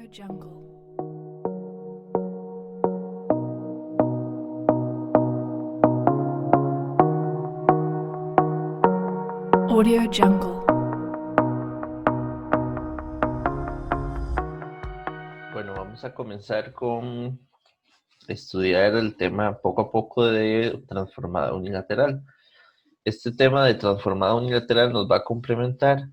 Jungle. Audio Jungle. Bueno, vamos a comenzar con estudiar el tema poco a poco de transformada unilateral. Este tema de transformada unilateral nos va a complementar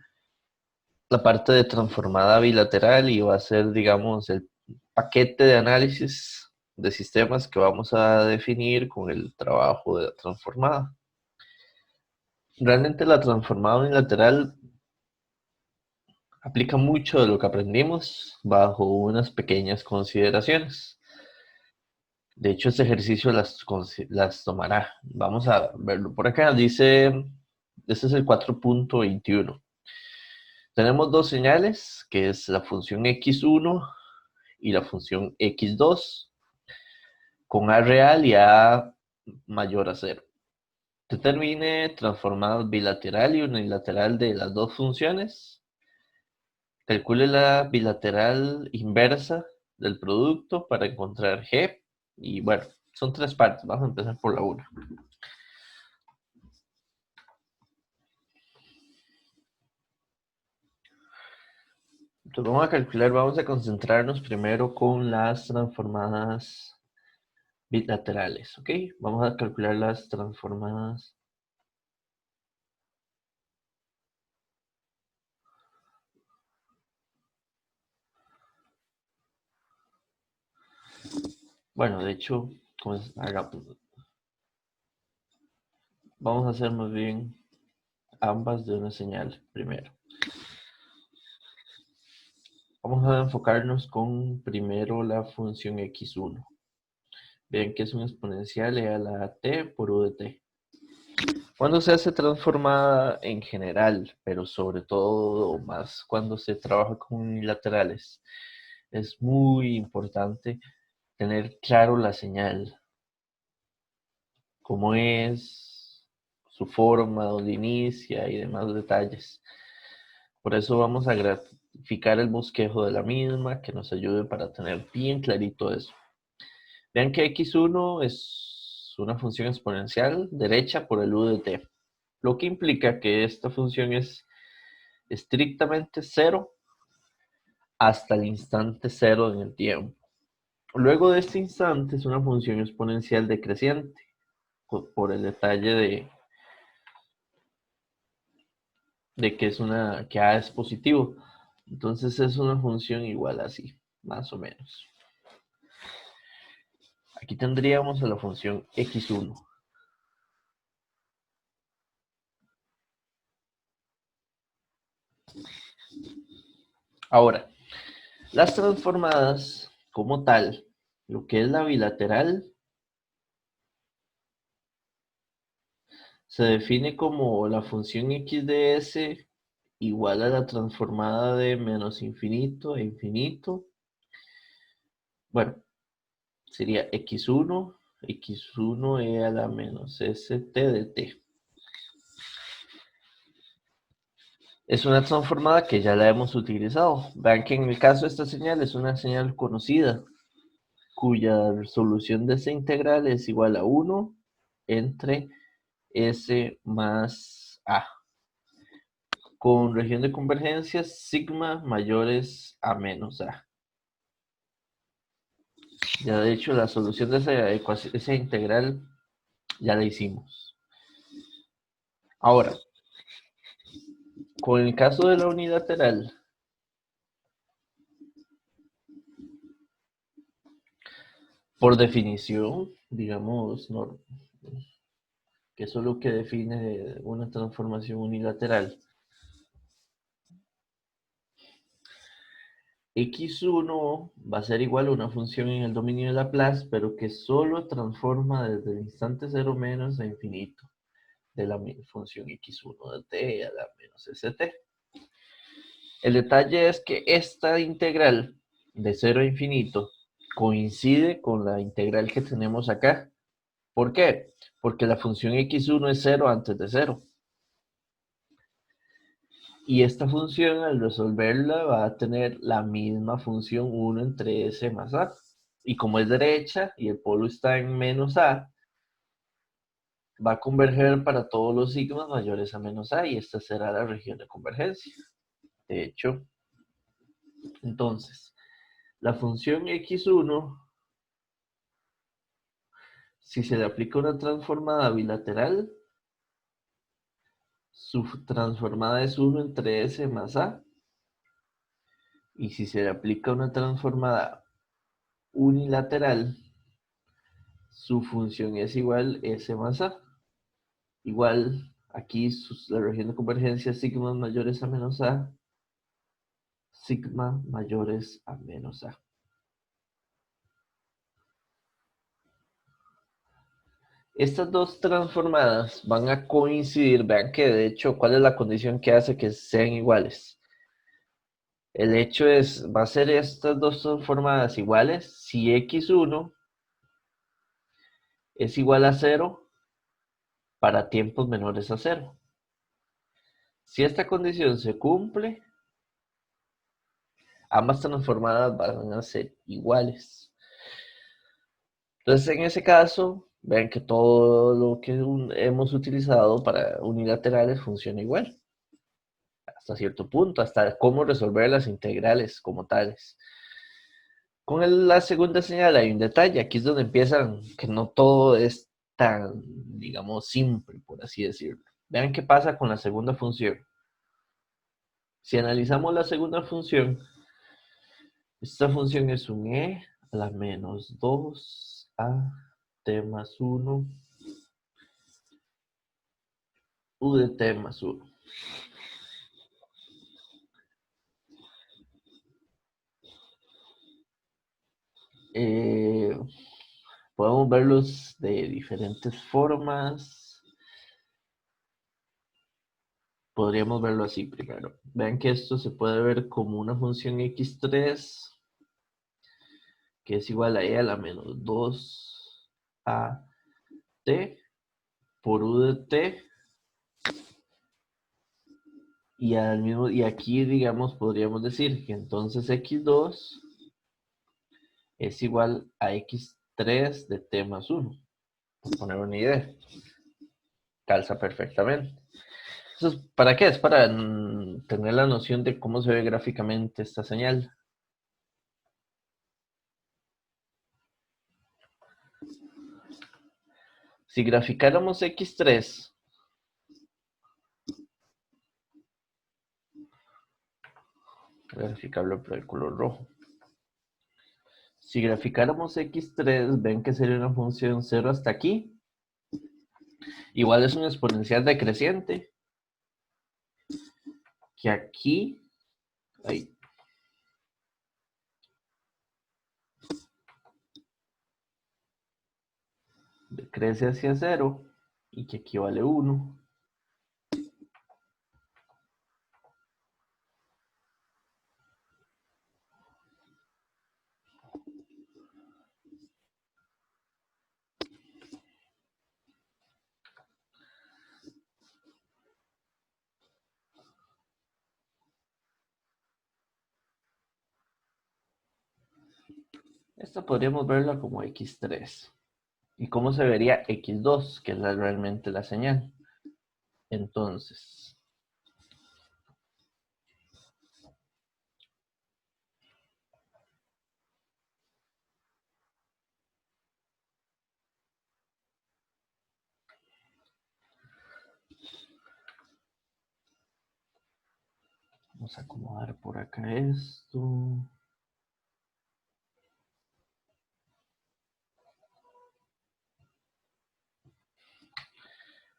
la parte de transformada bilateral y va a ser, digamos, el paquete de análisis de sistemas que vamos a definir con el trabajo de la transformada. Realmente la transformada unilateral aplica mucho de lo que aprendimos bajo unas pequeñas consideraciones. De hecho, este ejercicio las tomará. Vamos a verlo por acá. Dice, este es el 4.21. Tenemos dos señales, que es la función x1 y la función x2, con a real y a mayor a 0. Determine transformadas bilateral y unilateral de las dos funciones. Calcule la bilateral inversa del producto para encontrar g. Y bueno, son tres partes. Vamos a empezar por la 1. Entonces vamos a calcular, vamos a concentrarnos primero con las transformadas bilaterales, ¿ok? Vamos a calcular las transformadas. Bueno, de hecho, vamos a hacer más bien ambas de una señal primero. Vamos a enfocarnos con primero la función x1. Vean que es un exponencial e a la t por u de t. Cuando se hace transformada en general, pero sobre todo más cuando se trabaja con unilaterales, es muy importante tener claro la señal, cómo es, su forma, dónde inicia y demás detalles. Por eso vamos a graficar el bosquejo de la misma, que nos ayude para tener bien clarito eso. Vean que x1 es una función exponencial derecha por el u de t, lo que implica que esta función es estrictamente 0 hasta el instante 0 en el tiempo. Luego de este instante es una función exponencial decreciente, por el detalle de que a es positivo. Entonces es una función igual así, más o menos. Aquí tendríamos a la función x1. Ahora, las transformadas como tal, lo que es la bilateral, se define como la función x de s igual a la transformada de menos infinito a infinito. Bueno, sería x1 e a la menos st de t. Es una transformada que ya la hemos utilizado. Vean que en el caso de esta señal es una señal conocida, cuya resolución de esta integral es igual a 1 entre s más a, con región de convergencia sigma mayores a menos a. Ya de hecho la solución de esa integral ya la hicimos. Ahora, con el caso de la unilateral, por definición, digamos, que eso es lo que define una transformación unilateral. x1 va a ser igual a una función en el dominio de Laplace, pero que solo transforma desde el instante 0 menos a infinito de la función x1 de t a la menos st. El detalle es que esta integral de 0 a infinito coincide con la integral que tenemos acá. ¿Por qué? Porque la función x1 es 0 antes de 0. Y esta función, al resolverla, va a tener la misma función 1 entre S más A. Y como es derecha y el polo está en menos A, va a converger para todos los sigmas mayores a menos A y esta será la región de convergencia. De hecho, entonces, la función x1, si se le aplica una transformada bilateral, su transformada es 1 entre S más A. Y si se le aplica una transformada unilateral, su función es igual S más A. Igual, aquí la región de convergencia sigma mayores a menos A, sigma mayores a menos A. Estas dos transformadas van a coincidir, vean que de hecho, ¿cuál es la condición que hace que sean iguales? El hecho va a ser estas dos transformadas iguales si x1 es igual a 0 para tiempos menores a 0. Si esta condición se cumple, ambas transformadas van a ser iguales. Entonces, en ese caso, vean que todo lo que hemos utilizado para unilaterales funciona igual, hasta cierto punto, hasta cómo resolver las integrales como tales. Con la segunda señal hay un detalle, aquí es donde empiezan, que no todo es tan, digamos, simple, por así decirlo. Vean qué pasa con la segunda función. Si analizamos la segunda función, esta función es un e a la menos 2a t más 1 u de t más 1. Eh, Podemos verlos de diferentes formas. Podríamos verlo así primero. Vean que esto se puede ver como una función x3 que es igual a e a la menos 2a t por u de t. Y aquí, digamos, podríamos decir que entonces x2 es igual a x3 de t más 1. Por poner una idea. Calza perfectamente. ¿Para qué? Es para tener la noción de cómo se ve gráficamente esta señal. Si graficáramos x3, voy a graficarlo por el color rojo. Si graficáramos x3, ven que sería una función 0 hasta aquí. Igual es un exponencial decreciente. Que aquí, ahí, decrece hacia 0 y que aquí vale 1. Esta podríamos verla como x3. ¿Y cómo se vería x2, que es realmente la señal? Entonces, vamos a acomodar por acá esto.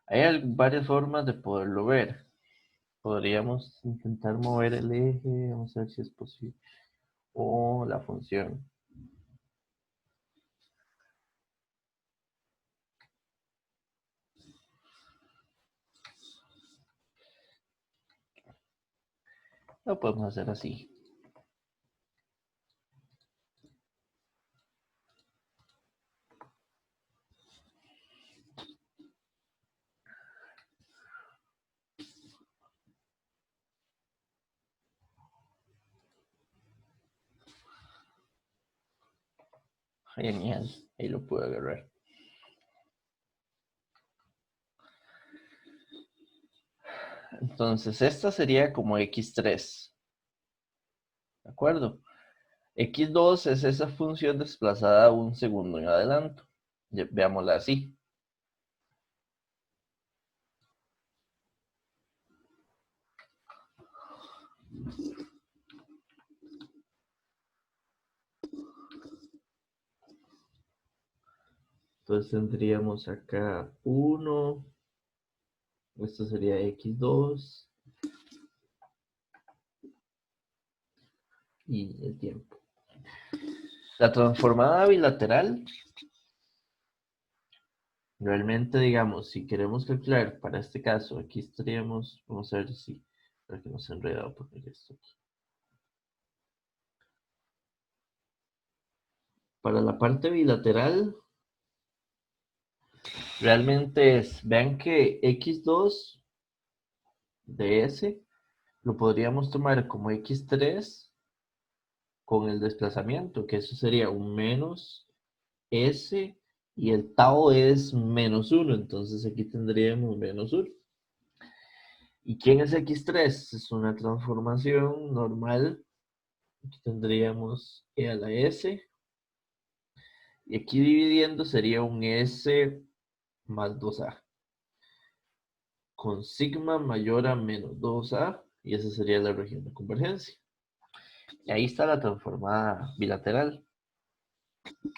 Hay varias formas de poderlo ver. Podríamos intentar mover el eje, vamos a ver si es posible. O la función. Lo podemos hacer así. Genial, ahí lo puedo agarrar. Entonces, esta sería como x3. ¿De acuerdo? x2 es esa función desplazada un segundo en adelanto. Veámosla así. Entonces tendríamos acá 1. Esto sería x2. Y el tiempo. La transformada bilateral, realmente, digamos, si queremos calcular para este caso, aquí estaríamos, vamos a ver si, para que no se enreda, poner esto aquí. Para la parte bilateral, realmente vean que x2 de s lo podríamos tomar como x3 con el desplazamiento, que eso sería un menos s y el tau es menos 1, entonces aquí tendríamos menos 1. ¿Y quién es x3? Es una transformación normal. Aquí tendríamos e a la s. Y aquí dividiendo sería un s más 2a. Con sigma mayor a menos 2a. Y esa sería la región de convergencia. Y ahí está la transformada bilateral.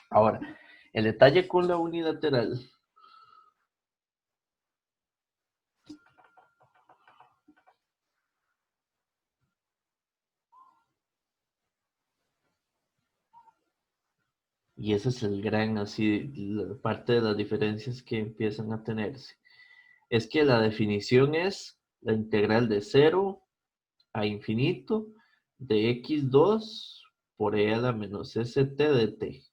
Ahora, el detalle con la unilateral. Y ese es el gran, así, la parte de las diferencias que empiezan a tenerse. Es que la definición es la integral de 0 a infinito de x2 por e a la menos st de t.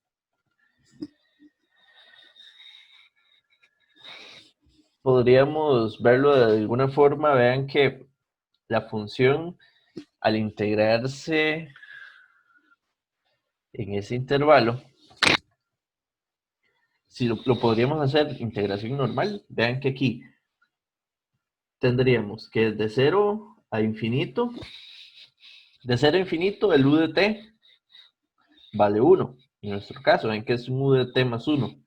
Podríamos verlo de alguna forma, vean que la función al integrarse en ese intervalo, si lo podríamos hacer integración normal, vean que aquí tendríamos que de 0 a infinito, de 0 a infinito el u de t vale 1. En nuestro caso, ven que es un u de t más 1.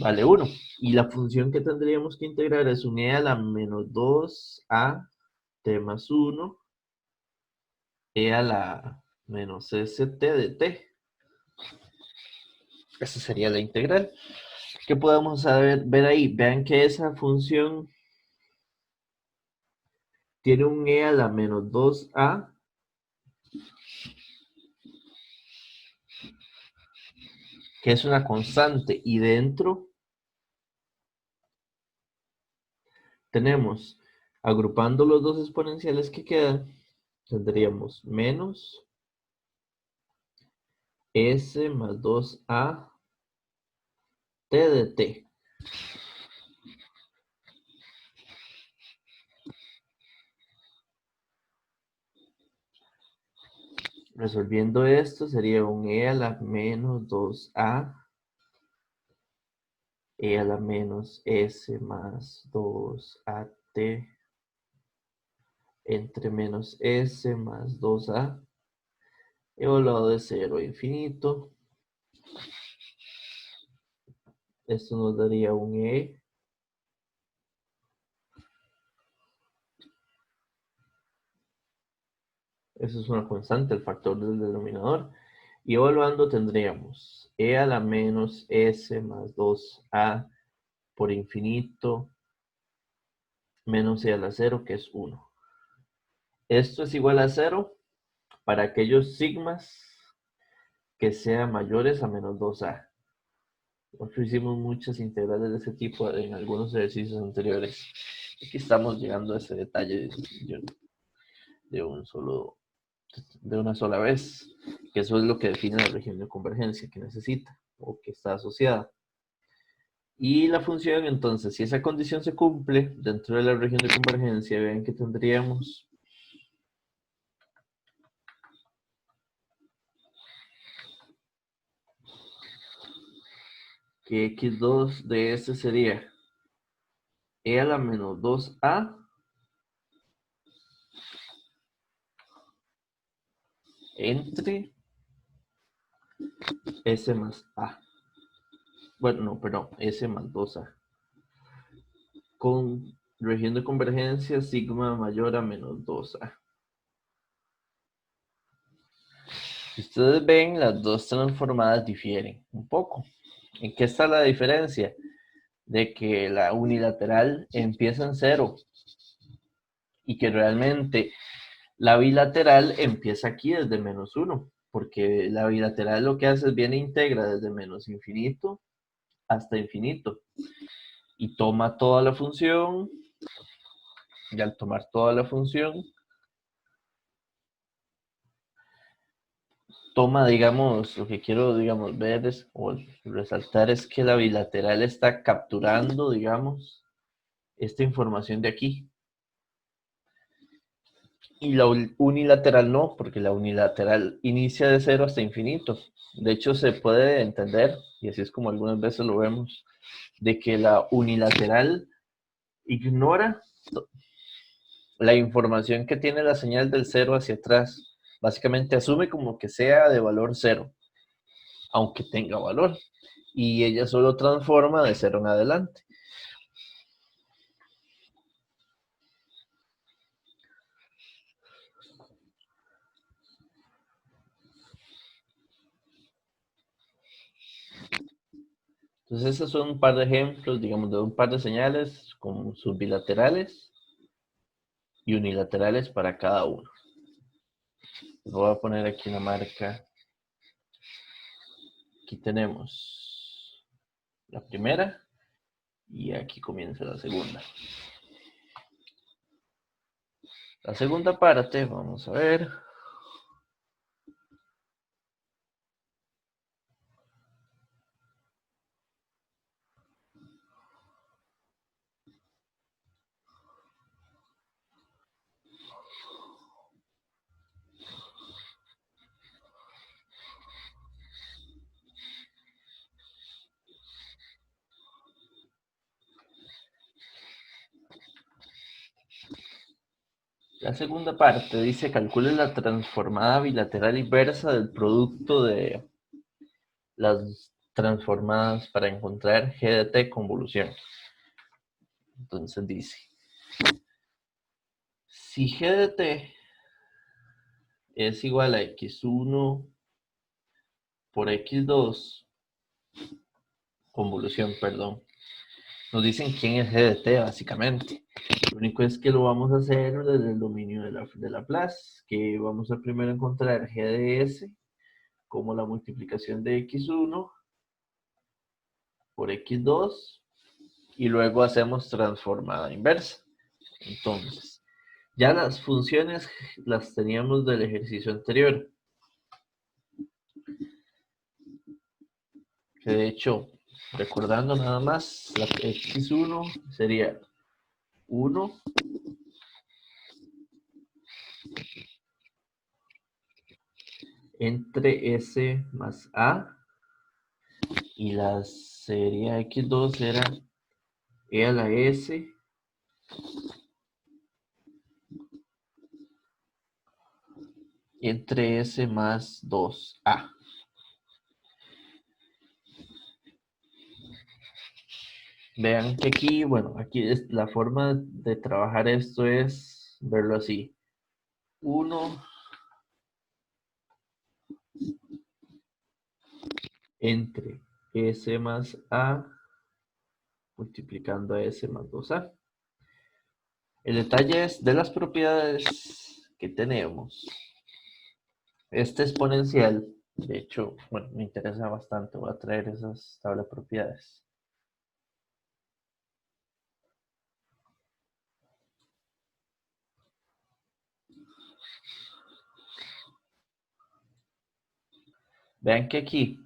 Vale 1. Y la función que tendríamos que integrar es un e a la menos 2a t más 1 e a la menos st de t. Esa sería la integral. ¿Qué podemos ver ahí? Vean que esa función tiene un e a la menos 2a que es una constante y dentro tenemos, agrupando los dos exponenciales que quedan, tendríamos menos s más 2a t de t. Resolviendo esto sería un e a la menos 2a e a la menos s más 2at entre menos s más 2a elevado de 0 a infinito. Esto nos daría un e. Eso es una constante, el factor del denominador. Y evaluando tendríamos e a la menos s más 2a por infinito menos e a la 0, que es 1. Esto es igual a 0 para aquellos sigmas que sean mayores a menos 2a. Nosotros hicimos muchas integrales de ese tipo en algunos ejercicios anteriores. Aquí estamos llegando a ese detalle de una sola vez, que eso es lo que define la región de convergencia que necesita o que está asociada. Y la función, entonces, si esa condición se cumple dentro de la región de convergencia, vean que tendríamos que x2 de este sería e a la menos 2a entre s más a. Bueno, no, perdón, s más 2a. Con región de convergencia sigma mayor a menos 2a. Si ustedes ven, las dos transformadas difieren un poco. ¿En qué está la diferencia? De que la unilateral empieza en 0 y que realmente la bilateral empieza aquí desde menos 1, porque la bilateral lo que hace es viene e integra desde menos infinito hasta infinito y toma toda la función, y al tomar toda la función toma, digamos, lo que quiero, digamos, ver es, o resaltar es que la bilateral está capturando, digamos, esta información de aquí. Y la unilateral no, porque la unilateral inicia de 0 hasta infinito. De hecho, se puede entender, y así es como algunas veces lo vemos, de que la unilateral ignora la información que tiene la señal del 0 hacia atrás. Básicamente asume como que sea de valor 0, aunque tenga valor. Y ella solo transforma de 0 en adelante. Entonces, esos son un par de ejemplos, digamos, de un par de señales con sus bilaterales y unilaterales para cada uno. Voy a poner aquí una marca. Aquí tenemos la primera y aquí comienza la segunda. La segunda parte, vamos a ver. La segunda parte dice calcule la transformada bilateral inversa del producto de las transformadas para encontrar g de t convolución. Entonces dice, si g de t es igual a x1 por x2, convolución, perdón, nos dicen quién es g de t básicamente. Lo único es que lo vamos a hacer desde el dominio de Laplace, que vamos a primero encontrar g de s como la multiplicación de x1 por x2 y luego hacemos transformada inversa. Entonces, ya las funciones las teníamos del ejercicio anterior, que de hecho, recordando nada más, la x1 sería 1 entre s más a, y la serie x2 era e a la s entre s más 2a. Vean que aquí, bueno, aquí es la forma de trabajar esto es verlo así. 1 entre s más a multiplicando a s más 2a. El detalle es de las propiedades que tenemos. Este exponencial, de hecho, bueno, me interesa bastante. Voy a traer esas tablas de propiedades. Vean que aquí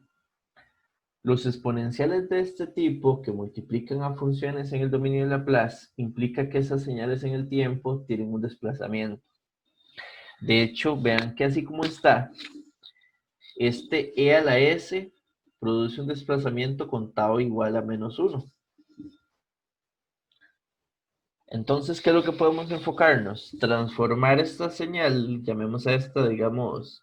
los exponenciales de este tipo que multiplican a funciones en el dominio de Laplace implica que esas señales en el tiempo tienen un desplazamiento. De hecho, vean que así como está, este e a la s produce un desplazamiento con tau igual a -1. Entonces, ¿qué es lo que podemos enfocarnos? Transformar esta señal, llamemos a esta, digamos,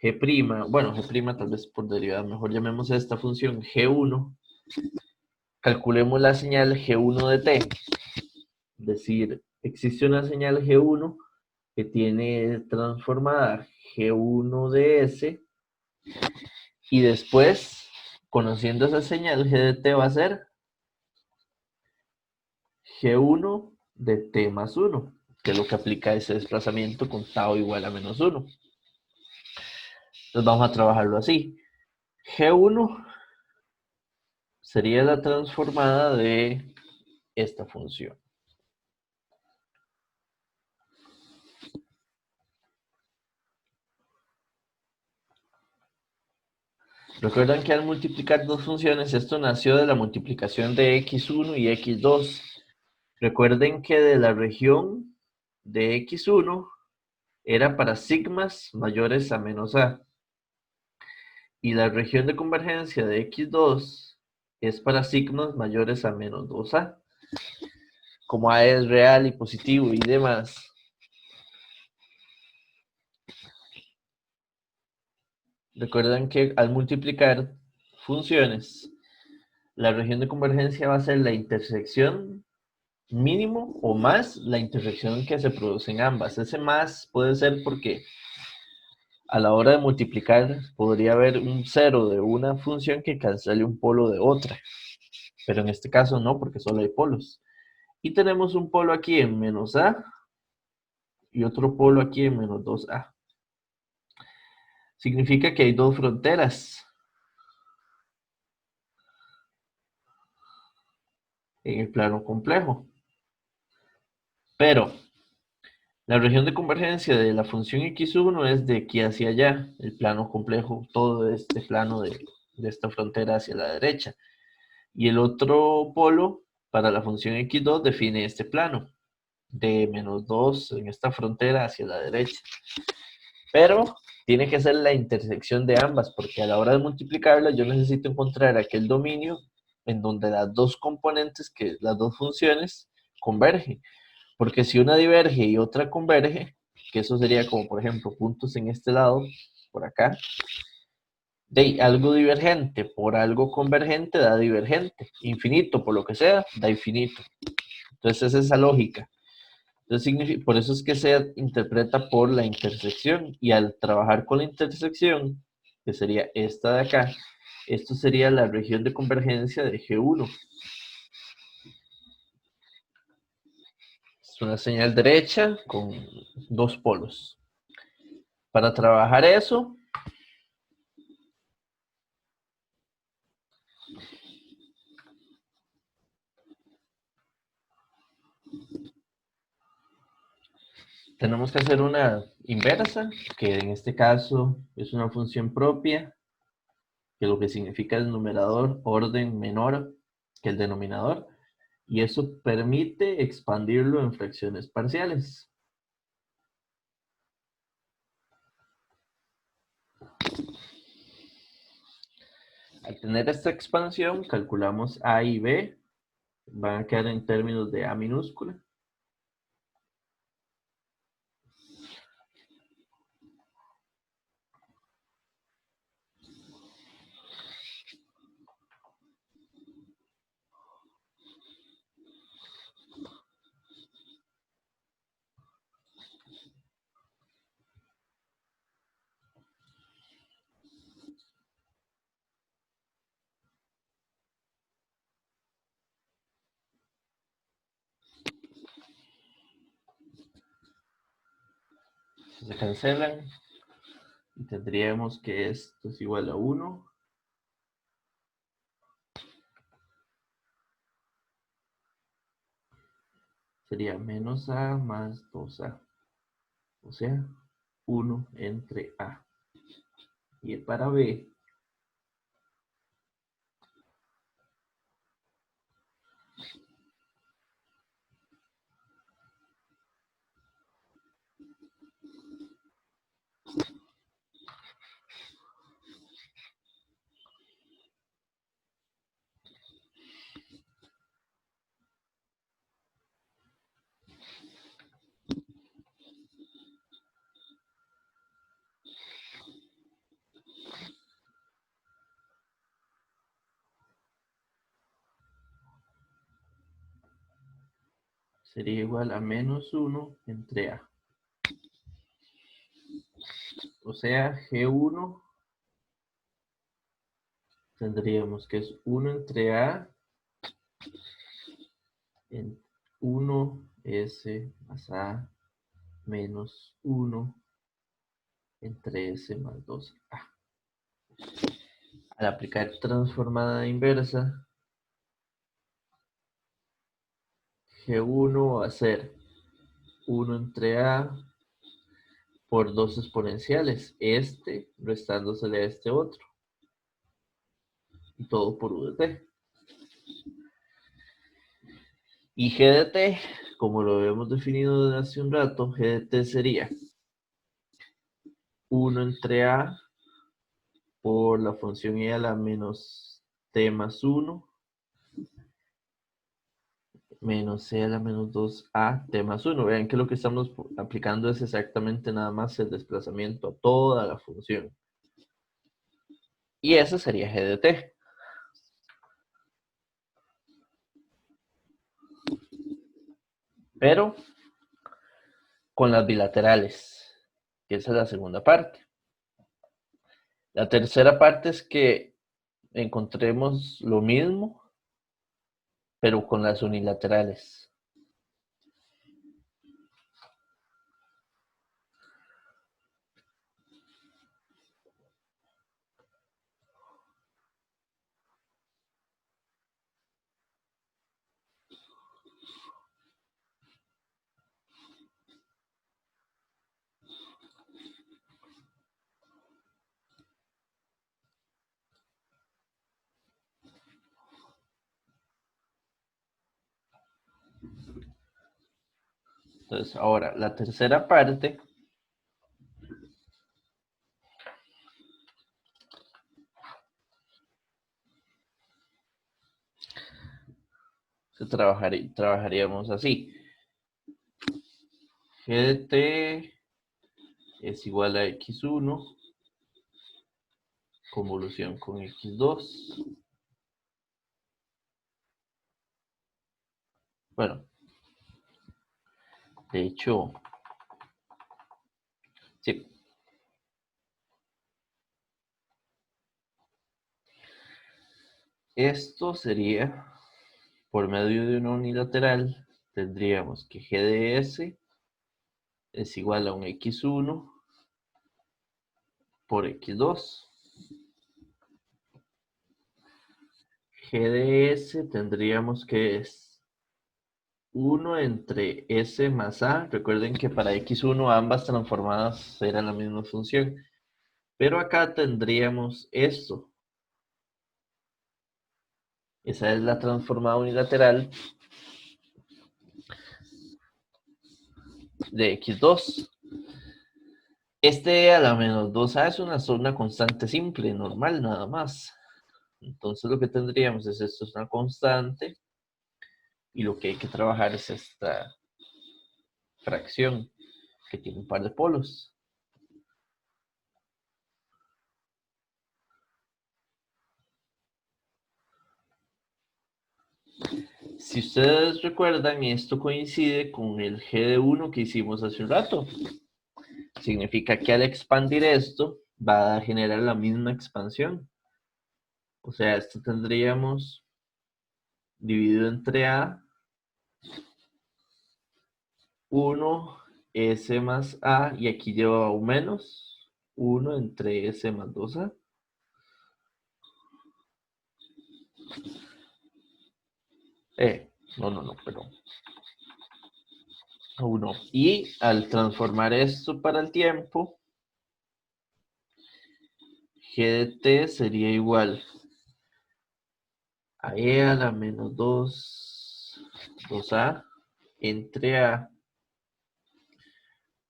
G', bueno, G' tal vez por derivada, mejor llamemos a esta función G1. Calculemos la señal G1 de t, es decir, existe una señal G1 que tiene transformada G1 de S, y después, conociendo esa señal, G de t va a ser G1 de t más 1, que es lo que aplica ese desplazamiento con tau igual a -1. Entonces vamos a trabajarlo así. G1 sería la transformada de esta función. Recuerdan que al multiplicar dos funciones, esto nació de la multiplicación de x1 y x2. Recuerden que de la región de x1 era para sigmas mayores a -a. Y la región de convergencia de x2 es para sigmas mayores a -2a. Como a es real y positivo y demás, recuerdan que al multiplicar funciones, la región de convergencia va a ser la intersección mínimo o más la intersección que se produce en ambas. Ese más puede ser porque a la hora de multiplicar podría haber un cero de una función que cancele un polo de otra, pero en este caso no, porque solo hay polos. Y tenemos un polo aquí en -a y otro polo aquí en -2a. Significa que hay dos fronteras en el plano complejo. Pero la región de convergencia de la función x1 es de aquí hacia allá, el plano complejo, todo este plano de esta frontera hacia la derecha. Y el otro polo para la función x2 define este plano, de -2 en esta frontera hacia la derecha. Pero tiene que ser la intersección de ambas, porque a la hora de multiplicarlas yo necesito encontrar aquel dominio en donde las dos componentes, que las dos funciones, convergen. Porque si una diverge y otra converge, que eso sería como por ejemplo puntos en este lado, por acá, de algo divergente por algo convergente da divergente, infinito por lo que sea, da infinito. Entonces es esa lógica. Entonces, por eso es que se interpreta por la intersección, y al trabajar con la intersección, que sería esta de acá, esto sería la región de convergencia de G1. Es una señal derecha con dos polos. Para trabajar eso, tenemos que hacer una inversa, que en este caso es una función propia, que lo que significa el numerador orden menor que el denominador, y eso permite expandirlo en fracciones parciales. Al tener esta expansión, calculamos A y B, van a quedar en términos de A minúscula. Se cancelan y tendríamos que esto es igual a 1. Sería menos A más 2A. O sea, 1 entre A. Y para B, sería igual a menos 1 entre A. O sea, G1 tendríamos que es 1 entre A en 1S más A menos 1 entre S más 2A. Al aplicar transformada inversa, G1 va a ser 1 entre A por dos exponenciales, este restándosele a este otro, y todo por U de T. Y G de T, como lo habíamos definido desde hace un rato, G de T sería 1 entre A por la función e a la menos T más 1 menos c a la menos 2a t más 1. Vean que lo que estamos aplicando es exactamente nada más el desplazamiento a toda la función. Y ese sería g de t. Pero con las bilaterales, que esa es la segunda parte. La tercera parte es que encontremos lo mismo, pero con las unilaterales. Entonces, ahora, la tercera parte trabajaríamos así. G de t es igual a x1 convolución con x2. Bueno, de hecho, sí. Esto sería, por medio de una unilateral, tendríamos que g de s es igual a un x1 por x2. G de s tendríamos que es 1 entre s más a. Recuerden que para x1 ambas transformadas eran la misma función. Pero acá tendríamos esto. Esa es la transformada unilateral de x2. Este a la menos 2a es una constante simple, normal, nada más. Entonces lo que tendríamos es esto es una constante y lo que hay que trabajar es esta fracción que tiene un par de polos. Si ustedes recuerdan, esto coincide con el g de 1 que hicimos hace un rato. Significa que al expandir esto va a generar la misma expansión. O sea, esto tendríamos dividido entre a 1 s más a, y aquí lleva un menos 1 entre s más 2a. No, perdón. 1. Y al transformar esto para el tiempo, g de t sería igual a e a la menos 2a entre a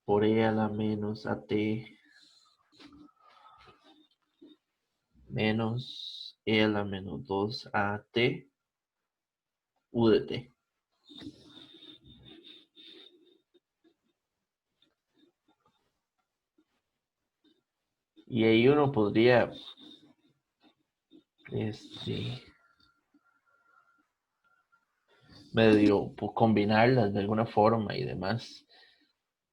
por e a la menos at menos e a la menos 2at u de t. Y ahí uno podría medio combinarlas de alguna forma y demás,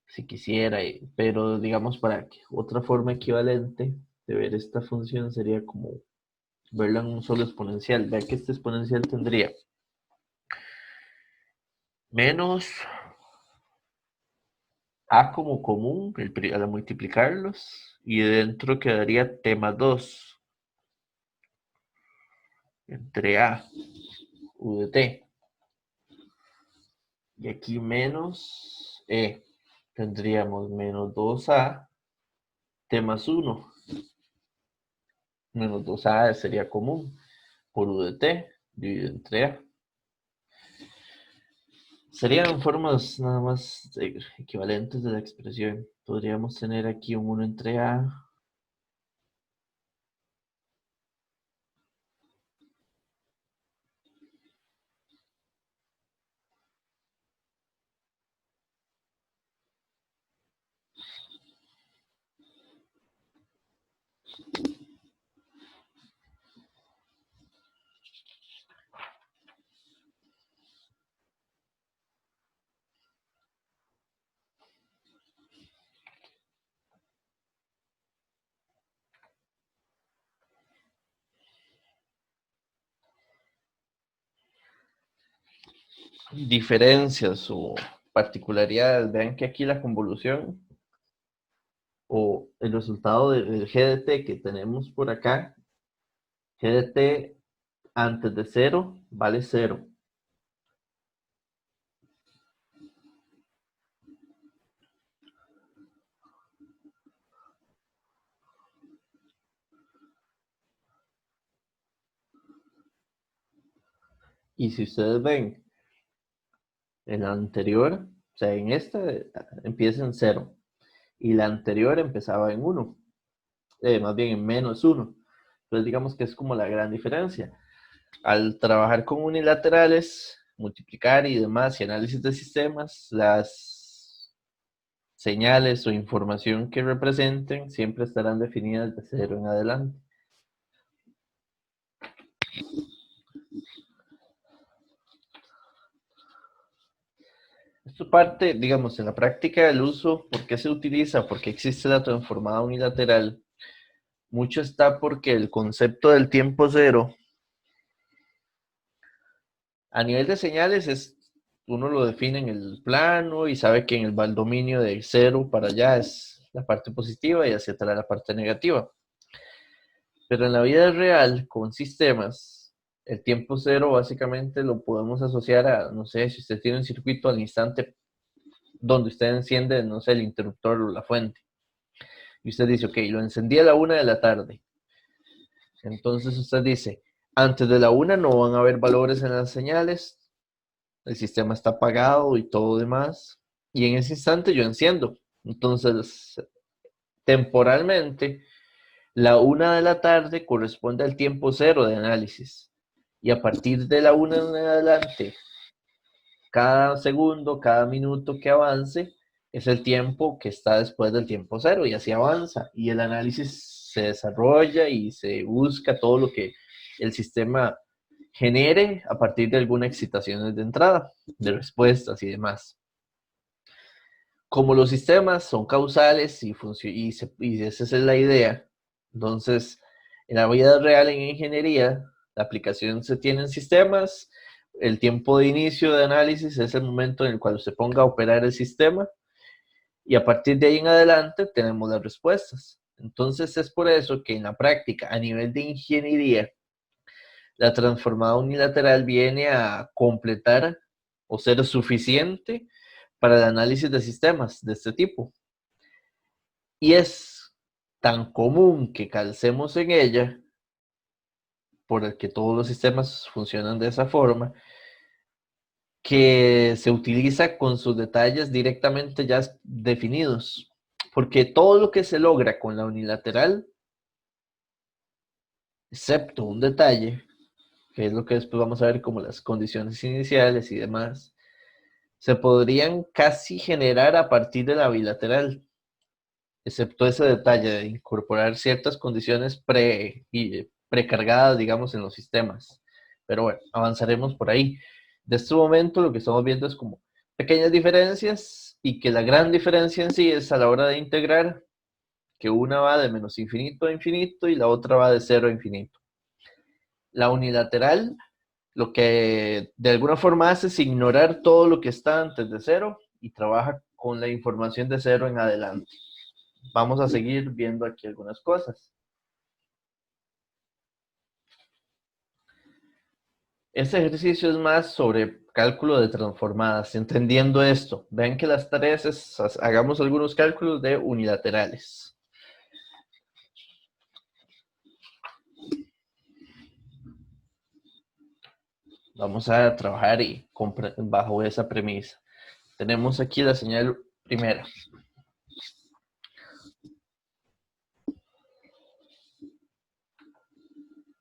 si quisiera, pero digamos para que otra forma equivalente de ver esta función sería como verla en un solo exponencial. Vea que este exponencial tendría menos a como común al multiplicarlos y dentro quedaría t más 2 entre a u de t. Y aquí menos e. Tendríamos menos 2a t más 1. Menos 2a sería común por u de t dividido entre a. Serían formas nada más equivalentes de la expresión. Podríamos tener aquí un 1 entre a. Diferencias o particularidades. Vean que aquí la convolución o el resultado del g de t que tenemos por acá, g de t antes de 0 vale 0. Y si ustedes ven en la anterior, o sea, en esta empieza en 0 y la anterior empezaba en 1, más bien en menos 1. Entonces digamos que es como la gran diferencia. Al trabajar con unilaterales, multiplicar y demás, y análisis de sistemas, las señales o información que representen siempre estarán definidas de 0 en adelante. Esto parte, digamos, en la práctica del uso, ¿por qué se utiliza? ¿Por qué existe la transformada unilateral? Mucho está porque el concepto del tiempo cero a nivel de señales uno lo define en el plano y sabe que en el dominio de cero para allá es la parte positiva y hacia atrás la parte negativa. Pero en la vida real, con sistemas, el tiempo cero básicamente lo podemos asociar a, no sé, si usted tiene un circuito al instante donde usted enciende, no sé, el interruptor o la fuente. Y usted dice, ok, lo encendí a la 1 de la tarde. Entonces usted dice, antes de la 1 no van a haber valores en las señales, el sistema está apagado y todo demás. Y en ese instante yo enciendo. Entonces, temporalmente, la 1 de la tarde corresponde al tiempo cero de análisis. Y a partir de la 1 en adelante, cada segundo, cada minuto que avance, es el tiempo que está después del tiempo cero y así avanza. Y el análisis se desarrolla y se busca todo lo que el sistema genere a partir de alguna excitación de entrada, de respuestas y demás. Como los sistemas son causales y esa es la idea, entonces en la vida real en ingeniería, la aplicación se tiene en sistemas, el tiempo de inicio de análisis es el momento en el cual se ponga a operar el sistema y a partir de ahí en adelante tenemos las respuestas. Entonces es por eso que en la práctica, a nivel de ingeniería, la transformada unilateral viene a completar o ser suficiente para el análisis de sistemas de este tipo. Y es tan común que calcemos en ella, por el que todos los sistemas funcionan de esa forma, que se utiliza con sus detalles directamente ya definidos. Porque todo lo que se logra con la unilateral, excepto un detalle, que es lo que después vamos a ver como las condiciones iniciales y demás, se podrían casi generar a partir de la bilateral, excepto ese detalle de incorporar ciertas condiciones precargadas, digamos, en los sistemas. Pero bueno, avanzaremos por ahí. De este momento lo que estamos viendo es como pequeñas diferencias y que la gran diferencia en sí es a la hora de integrar que una va de menos infinito a infinito y la otra va de cero a infinito. La unilateral lo que de alguna forma hace es ignorar todo lo que está antes de cero y trabaja con la información de cero en adelante. Vamos a seguir viendo aquí algunas cosas. Este ejercicio es más sobre cálculo de transformadas. Entendiendo esto, ven que las tareas es, hagamos algunos cálculos de unilaterales. Vamos a trabajar y bajo esa premisa. Tenemos aquí la señal primera.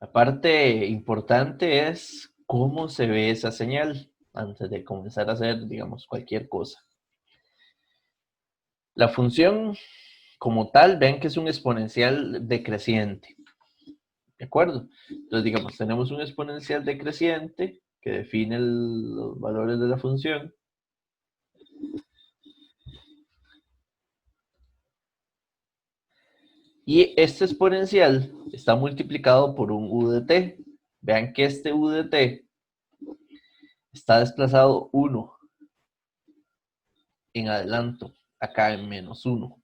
La parte importante es cómo se ve esa señal antes de comenzar a hacer, digamos, cualquier cosa. La función como tal, ven que es un exponencial decreciente. ¿De acuerdo? Entonces, digamos, tenemos un exponencial decreciente que define los valores de la función. Y este exponencial está multiplicado por un u de t. Vean que este u de t está desplazado 1 en adelanto, acá en menos 1.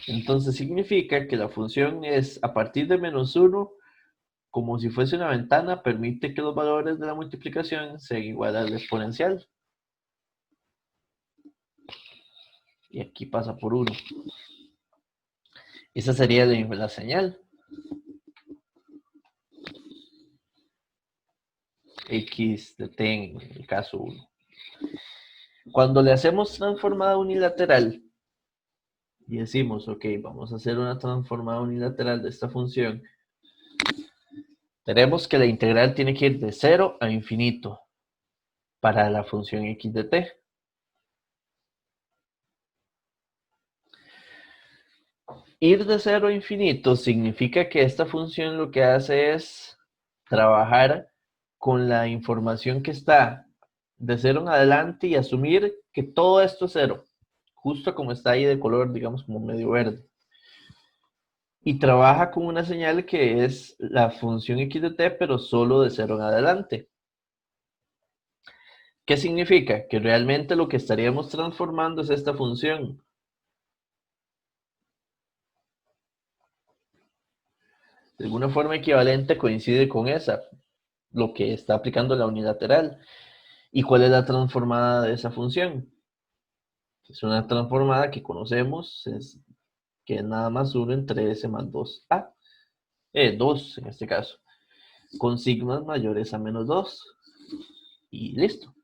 Entonces significa que la función es a partir de menos 1, como si fuese una ventana, permite que los valores de la multiplicación sean igual al exponencial. Y aquí pasa por 1. Esa sería la señal. X de t en el caso 1. Cuando le hacemos transformada unilateral y decimos, ok, vamos a hacer una transformada unilateral de esta función, tenemos que la integral tiene que ir de 0 a infinito para la función x de t. Ir de 0 a infinito significa que esta función lo que hace es trabajar con la información que está de 0 en adelante y asumir que todo esto es 0, justo como está ahí de color, digamos, como medio verde. Y trabaja con una señal que es la función x de t, pero solo de 0 en adelante. ¿Qué significa? Que realmente lo que estaríamos transformando es esta función. De alguna forma equivalente coincide con esa, lo que está aplicando la unilateral. ¿Y cuál es la transformada de esa función? Es una transformada que conocemos, que es nada más 1 entre s más 2a. 2 en este caso, con sigmas mayores a menos 2. Y listo.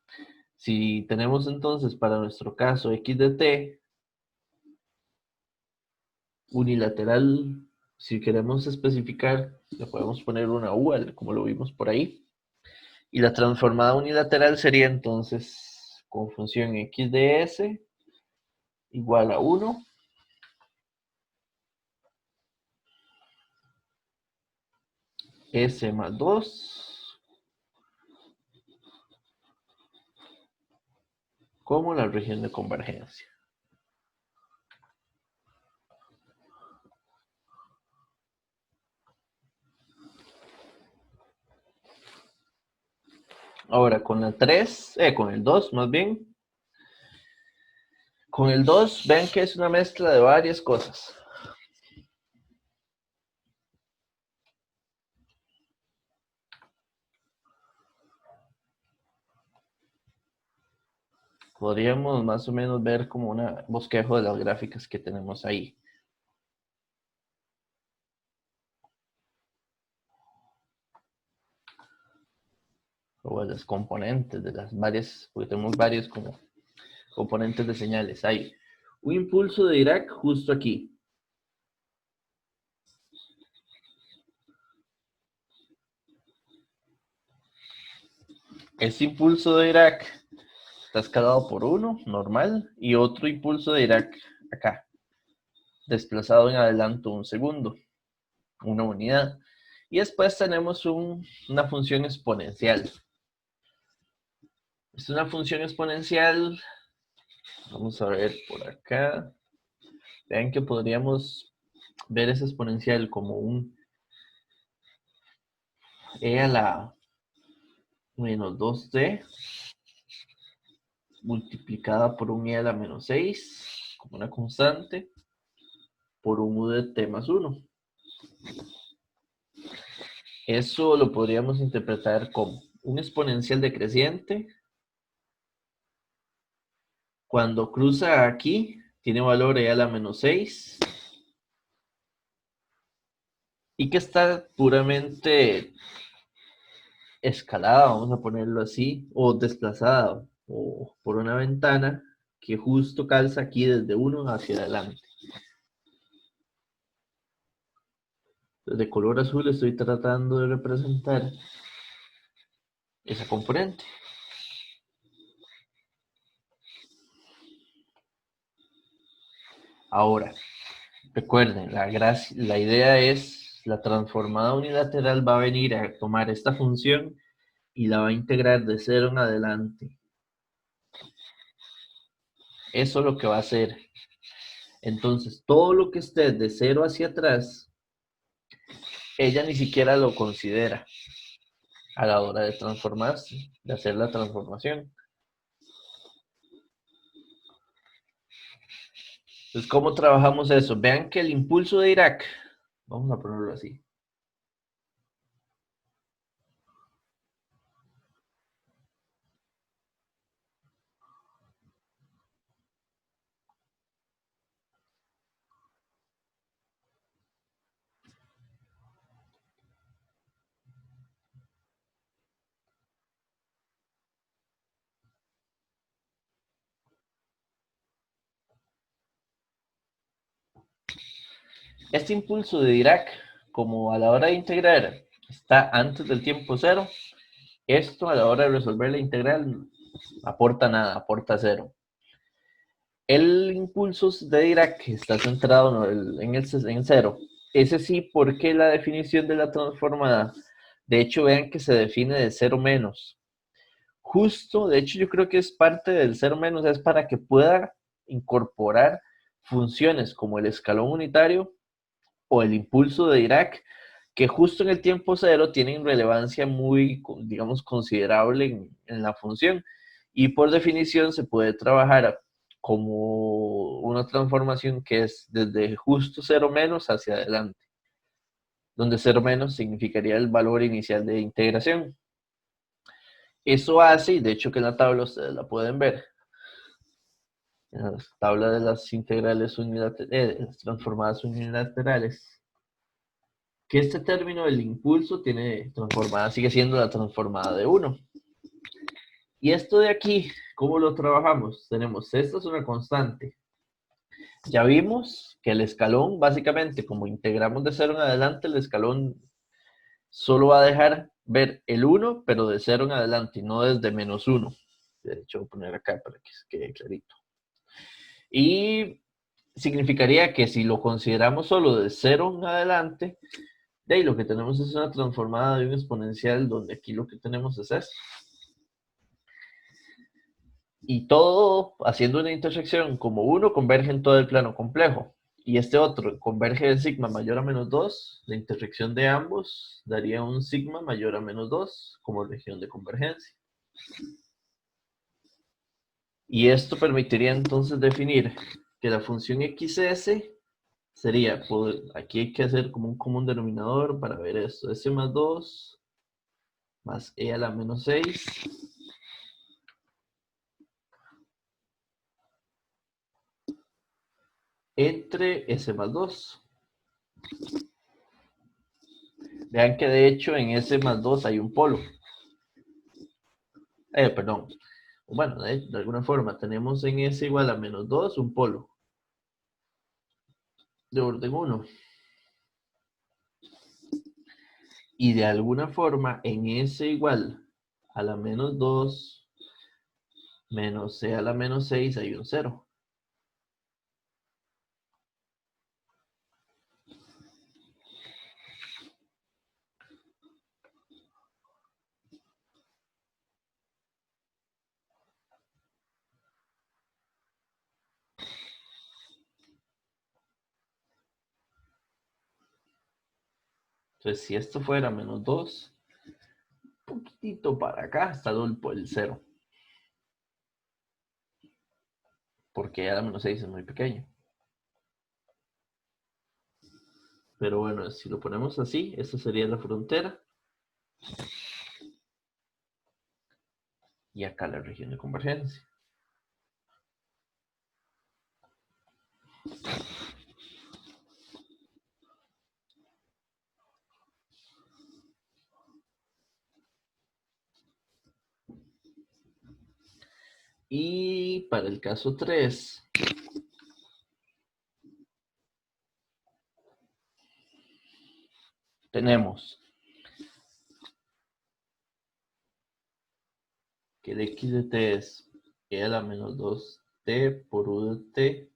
Si tenemos entonces para nuestro caso x de t unilateral, si queremos especificar, le podemos poner una u, como lo vimos por ahí. Y la transformada unilateral sería entonces con función x de s igual a 1 s más 2 como la región de convergencia. Ahora con la 3, con el 2 más bien. Con el 2 ven que es una mezcla de varias cosas. Podríamos más o menos ver como un bosquejo de las gráficas que tenemos ahí. O las componentes de las varias, porque tenemos varios como componentes de señales. Hay un impulso de Dirac justo aquí. Ese impulso de Dirac está escalado por 1, normal, y otro impulso de Dirac acá, desplazado en adelanto 1 segundo, una unidad. Y después tenemos una función exponencial. Es una función exponencial. Vamos a ver por acá. Vean que podríamos ver esa exponencial como un e a la menos 2t multiplicada por un e a la menos 6 como una constante por un u de t más 1. Eso lo podríamos interpretar como un exponencial decreciente. Cuando cruza aquí, tiene valor e a la menos 6 y que está puramente escalada, vamos a ponerlo así, o desplazada o por una ventana que justo calza aquí desde 1 hacia adelante. De color azul estoy tratando de representar esa componente. Ahora, recuerden, la idea es, la transformada unilateral va a venir a tomar esta función y la va a integrar de 0 en adelante. Eso es lo que va a hacer. Entonces, todo lo que esté de 0 hacia atrás, ella ni siquiera lo considera a la hora de transformarse, de hacer la transformación. Entonces, ¿cómo trabajamos eso? Vean que el impulso de Dirac, vamos a ponerlo así. Este impulso de Dirac, como a la hora de integrar, está antes del tiempo cero, esto a la hora de resolver la integral aporta nada, aporta cero. El impulso de Dirac está centrado en cero. Ese sí, porque la definición de la transformada, de hecho, vean que se define de cero menos. Justo, de hecho, yo creo que es parte del cero menos, es para que pueda incorporar funciones como el escalón unitario o el impulso de Dirac, que justo en el tiempo cero tienen relevancia muy, digamos, considerable en la función. Y por definición se puede trabajar como una transformación que es desde justo cero menos hacia adelante, donde cero menos significaría el valor inicial de integración. Eso hace, y de hecho que en la tabla ustedes la pueden ver, en la tabla de las integrales unilaterales, transformadas unilaterales, que este término del impulso tiene transformada, sigue siendo la transformada de 1. Y esto de aquí, ¿cómo lo trabajamos? Tenemos, esta es una constante. Ya vimos que el escalón, básicamente, como integramos de 0 en adelante, el escalón solo va a dejar ver el 1, pero de 0 en adelante, y no desde menos 1. De hecho, voy a poner acá para que quede clarito. Y significaría que si lo consideramos solo de 0 en adelante, de ahí lo que tenemos es una transformada de un exponencial donde aquí lo que tenemos es esto. Y todo haciendo una intersección como uno converge en todo el plano complejo. Y este otro converge de sigma mayor a menos 2, la intersección de ambos daría un sigma mayor a menos 2 como región de convergencia. Y esto permitiría entonces definir que la función xs sería, aquí hay que hacer como un común denominador para ver esto, s más 2 más e a la menos 6 entre s más 2. Vean que de hecho en s más 2 hay un polo. Perdón. Bueno, de alguna forma tenemos en s igual a menos 2 un polo de orden 1. Y de alguna forma en s igual a la menos 2 menos c a la menos 6 hay un 0. Entonces, si esto fuera menos 2, un poquitito para acá está el 0. Porque ya la menos 6 es muy pequeño. Pero bueno, si lo ponemos así, esta sería la frontera. Y acá la región de convergencia. Y para el caso 3, tenemos que el x de t es e a la menos 2t por u de t.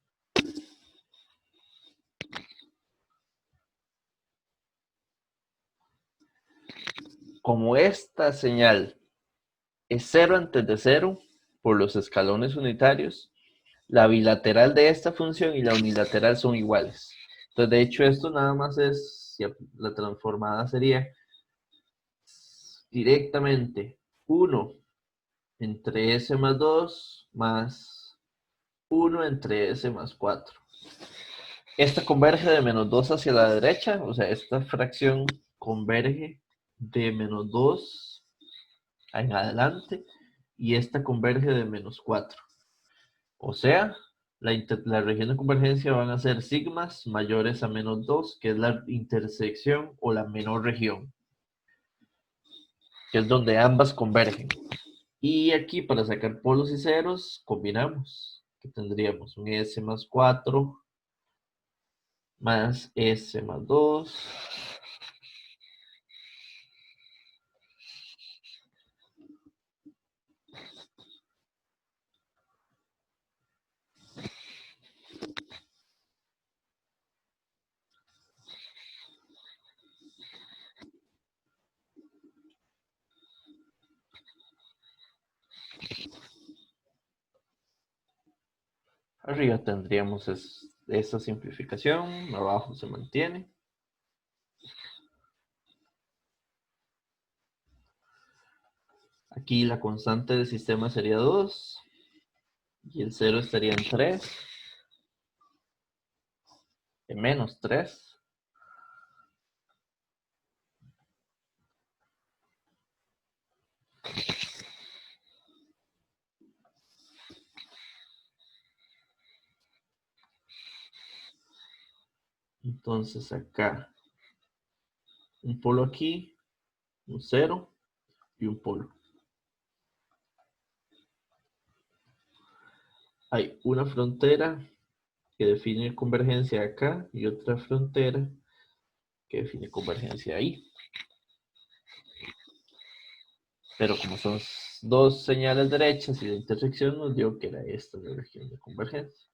Como esta señal es 0 antes de 0 por los escalones unitarios, la bilateral de esta función y la unilateral son iguales. Entonces, de hecho, esto nada más es, la transformada sería directamente 1 entre s más 2 más 1 entre s más 4. Esta converge de menos 2 hacia la derecha, o sea, esta fracción converge de menos 2 en adelante y esta converge de menos 4. O sea, la región de convergencia van a ser sigmas mayores a menos 2, que es la intersección o la menor región, que es donde ambas convergen. Y aquí para sacar polos y ceros, combinamos, que tendríamos un S más 4 más S más 2. Arriba tendríamos esta simplificación, abajo se mantiene. Aquí la constante del sistema sería 2 y el 0 estaría en 3, en menos 3. Entonces acá, un polo aquí, un 0 y un polo. Hay una frontera que define convergencia acá y otra frontera que define convergencia ahí. Pero como son dos señales derechas y la intersección nos dio que era esta la región de convergencia.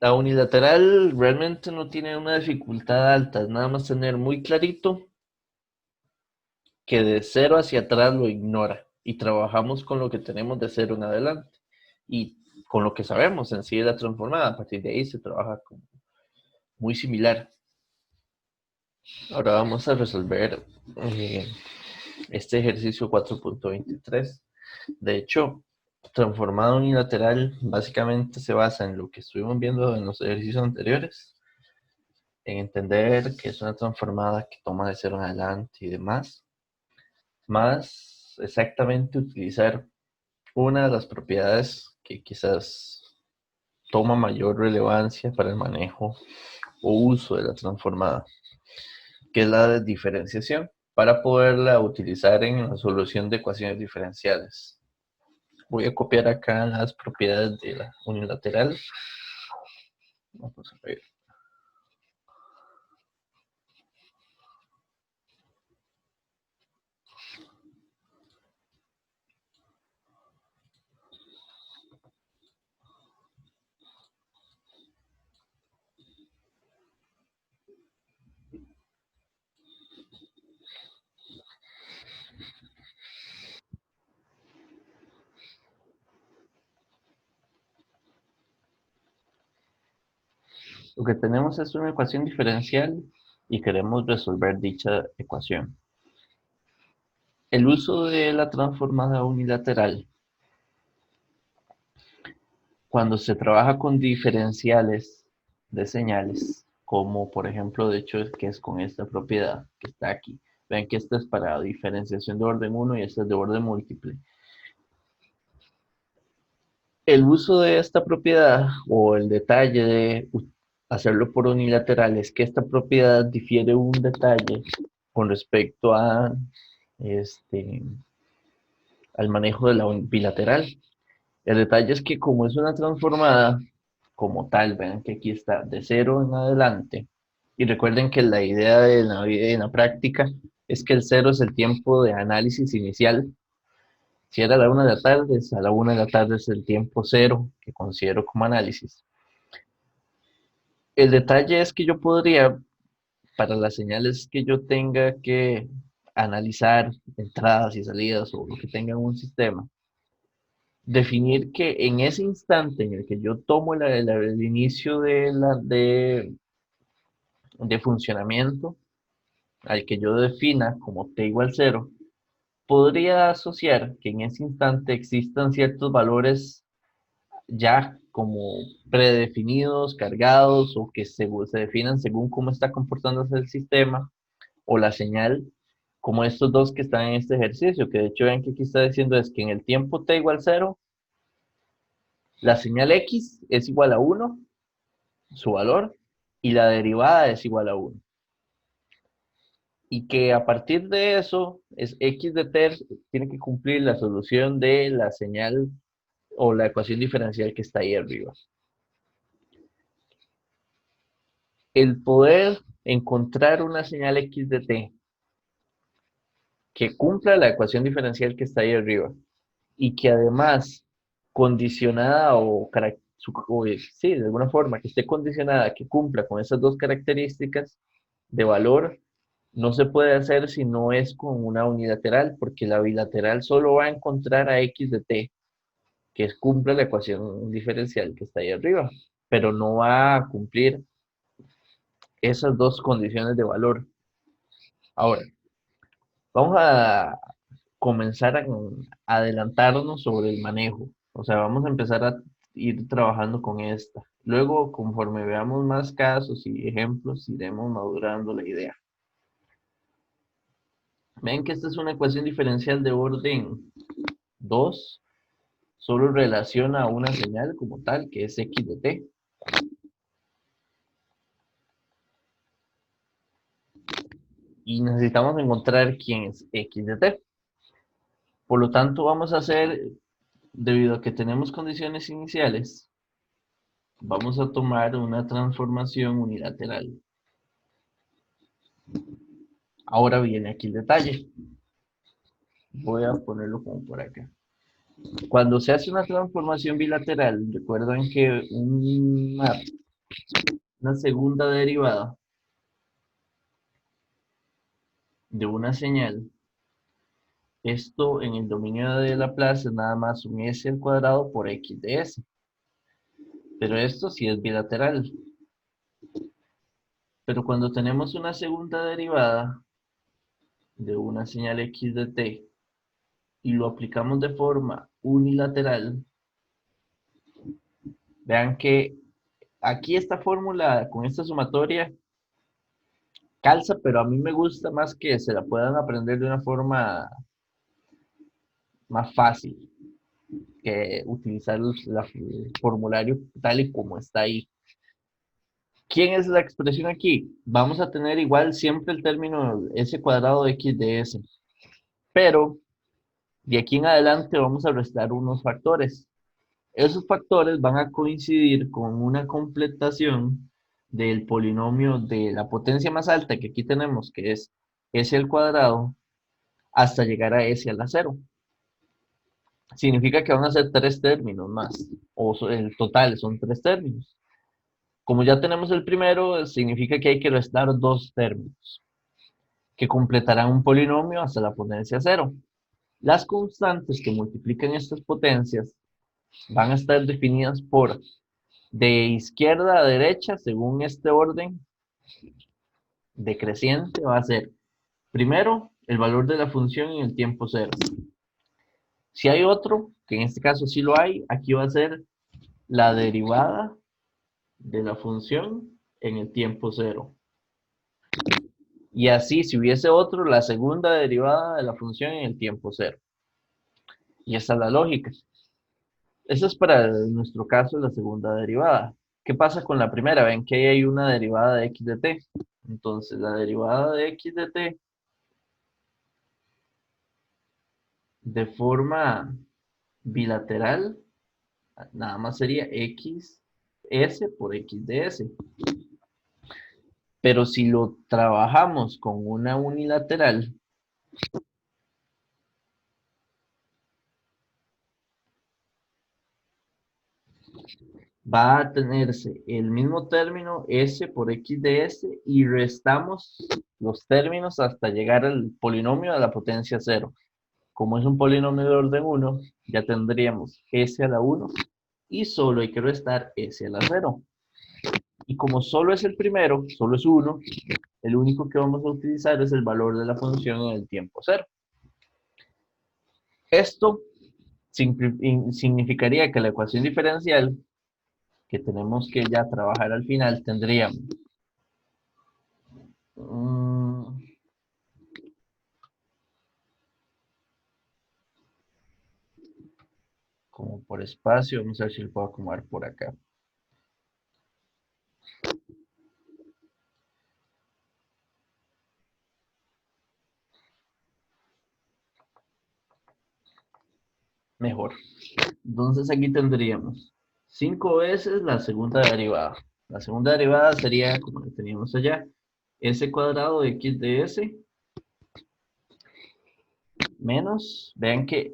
La unilateral realmente no tiene una dificultad alta, es nada más tener muy clarito que de 0 hacia atrás lo ignora y trabajamos con lo que tenemos de 0 en adelante y con lo que sabemos en sí de la transformada. A partir de ahí se trabaja como muy similar. Ahora vamos a resolver este ejercicio 4.23. De hecho, transformada unilateral básicamente se basa en lo que estuvimos viendo en los ejercicios anteriores, en entender que es una transformada que toma de 0 en adelante y demás, más exactamente utilizar una de las propiedades que quizás toma mayor relevancia para el manejo o uso de la transformada, que es la de diferenciación, para poderla utilizar en la solución de ecuaciones diferenciales. Voy a copiar acá las propiedades de la unilateral. Vamos a ver. Lo que tenemos es una ecuación diferencial y queremos resolver dicha ecuación. El uso de la transformada unilateral, cuando se trabaja con diferenciales de señales, como por ejemplo, de hecho, que es con esta propiedad que está aquí. Ven que esta es para diferenciación de orden 1 y esta es de orden múltiple. El uso de esta propiedad o el detalle de hacerlo por unilateral es que esta propiedad difiere un detalle con respecto a al manejo de la bilateral. El detalle es que como es una transformada como tal, vean que aquí está de 0 en adelante, y recuerden que la idea de en la práctica es que el 0 es el tiempo de análisis inicial. Si era a la 1 de la tarde, a la 1 de la tarde es el tiempo 0 que considero como análisis. El detalle es que yo podría, para las señales que yo tenga que analizar, entradas y salidas o lo que tenga en un sistema, definir que en ese instante en el que yo tomo el inicio de funcionamiento, al que yo defina como t igual 0, podría asociar que en ese instante existan ciertos valores ya como predefinidos, cargados o que se definan según cómo está comportándose el sistema o la señal, como estos dos que están en este ejercicio, que de hecho ven que aquí está diciendo es que en el tiempo t igual 0, la señal x es igual a 1, su valor, y la derivada es igual a 1. Y que a partir de eso, es x de t tiene que cumplir la solución de la señal o la ecuación diferencial que está ahí arriba. El poder encontrar una señal x de t que cumpla la ecuación diferencial que está ahí arriba y que además condicionada sí, de alguna forma que esté condicionada, que cumpla con esas dos características de valor, no se puede hacer si no es con una unilateral, porque la bilateral solo va a encontrar a x de t, que cumple la ecuación diferencial que está ahí arriba, pero no va a cumplir esas dos condiciones de valor. Ahora, vamos a comenzar a adelantarnos sobre el manejo. O sea, vamos a empezar a ir trabajando con esta. Luego, conforme veamos más casos y ejemplos, iremos madurando la idea. Ven que esta es una ecuación diferencial de orden 2, solo relaciona a una señal como tal, que es x de t. Y necesitamos encontrar quién es x de t. Por lo tanto, vamos a hacer, debido a que tenemos condiciones iniciales, vamos a tomar una transformación unilateral. Ahora viene aquí el detalle. Voy a ponerlo como por acá. Cuando se hace una transformación bilateral, recuerdan que una segunda derivada de una señal, esto en el dominio de Laplace es nada más un s al cuadrado por x de s. Pero esto sí es bilateral. Pero cuando tenemos una segunda derivada de una señal x de t y lo aplicamos de forma unilateral, vean que aquí esta fórmula con esta sumatoria calza, pero a mí me gusta más que se la puedan aprender de una forma más fácil que utilizar el formulario tal y como está ahí. ¿Quién es la expresión aquí? Vamos a tener igual siempre el término s cuadrado de x de s, pero de aquí en adelante vamos a restar unos factores. Esos factores van a coincidir con una completación del polinomio de la potencia más alta que aquí tenemos, que es s al cuadrado, hasta llegar a s a la 0. Significa que van a ser 3 términos más, o el total son 3 términos. Como ya tenemos el primero, significa que hay que restar 2 términos, que completarán un polinomio hasta la potencia 0. Las constantes que multiplican estas potencias van a estar definidas por De izquierda a derecha, según este orden decreciente, va a ser primero el valor de la función en el tiempo cero. Si hay otro, que en este caso sí lo hay, aquí va a ser la derivada de la función en el tiempo cero. Y así, si hubiese otro, la segunda derivada de la función en el tiempo cero. Y esa es la lógica. Eso es para nuestro caso la segunda derivada. ¿Qué pasa con la primera? Ven que ahí hay una derivada de x de t. Entonces, la derivada de x de t de forma bilateral, nada más sería x s por x de s. Pero si lo trabajamos con una unilateral, va a tenerse el mismo término s por x de s y restamos los términos hasta llegar al polinomio de la potencia 0. Como es un polinomio de orden 1, ya tendríamos s a la 1 y solo hay que restar s a la 0. Y como solo es el primero, solo es 1, el único que vamos a utilizar es el valor de la función en el tiempo 0. Esto significaría que la ecuación diferencial que tenemos que ya trabajar al final tendríamos como por espacio, vamos a ver si lo puedo acomodar por acá. Mejor. Entonces aquí tendríamos 5 veces la segunda derivada. La segunda derivada sería, como la teníamos allá, s cuadrado de x de s menos, vean que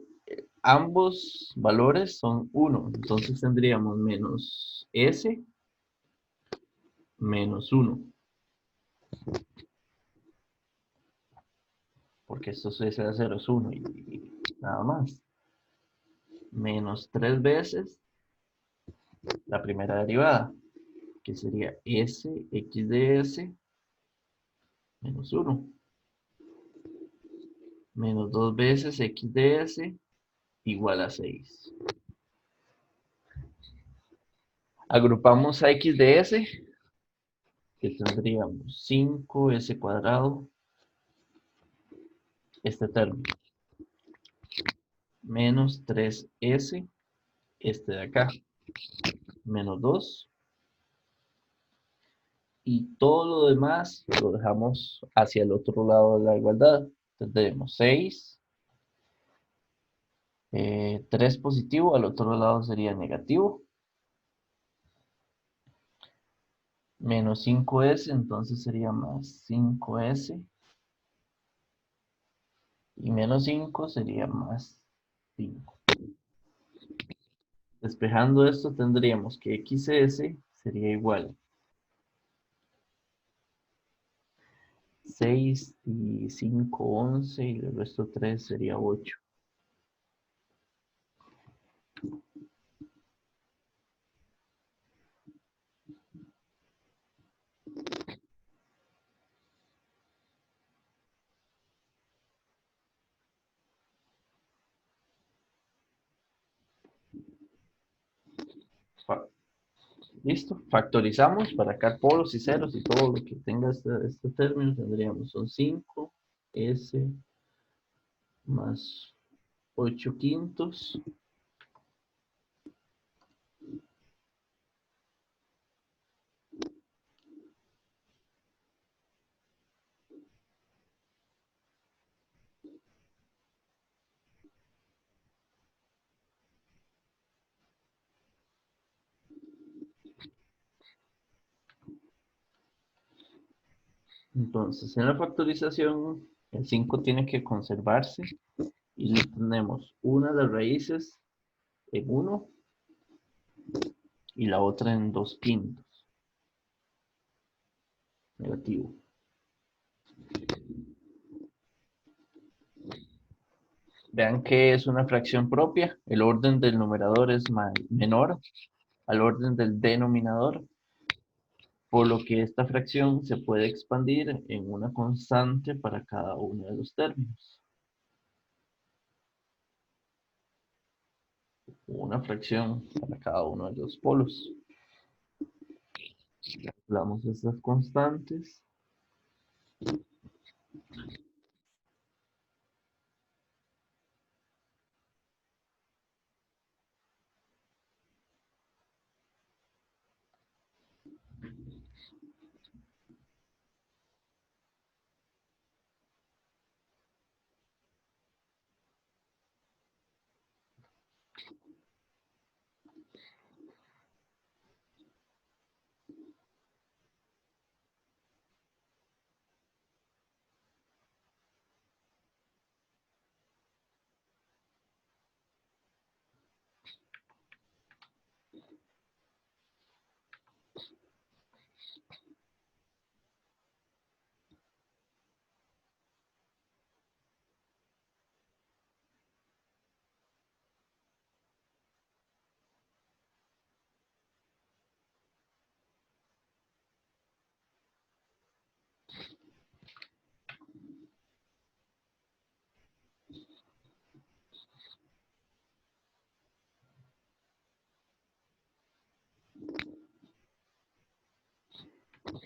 ambos valores son 1, entonces tendríamos menos s menos 1, porque esto es s a 0 es 1 y nada más, menos 3 veces la primera derivada, que sería s x de s menos 1, menos 2 veces x de s igual a 6. Agrupamos a x de s, que tendríamos 5s cuadrado, este término, menos 3s, este de acá, menos 2, y todo lo demás lo dejamos hacia el otro lado de la igualdad. Entonces tenemos 6, 3 positivo, al otro lado sería negativo, menos 5s, entonces sería más 5s, y menos 5 sería más 5. Despejando esto tendríamos que xs sería igual 6 y 5, 11 y el resto 3 sería 8. Listo, factorizamos para sacar polos y ceros y todo lo que tenga este término. Tendríamos son 5 s más 8 quintos Entonces, en la factorización, el 5 tiene que conservarse y le tenemos una de las raíces en 1 y la otra en 2 quintos. Negativo. Vean que es una fracción propia, el orden del numerador es menor, al orden del denominador, por lo que esta fracción se puede expandir en una constante para cada uno de los términos. Una fracción para cada uno de los polos. Calculamos estas constantes.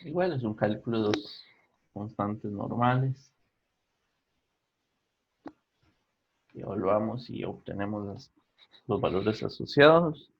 Igual es un cálculo de dos constantes normales. Evaluamos y obtenemos los valores asociados.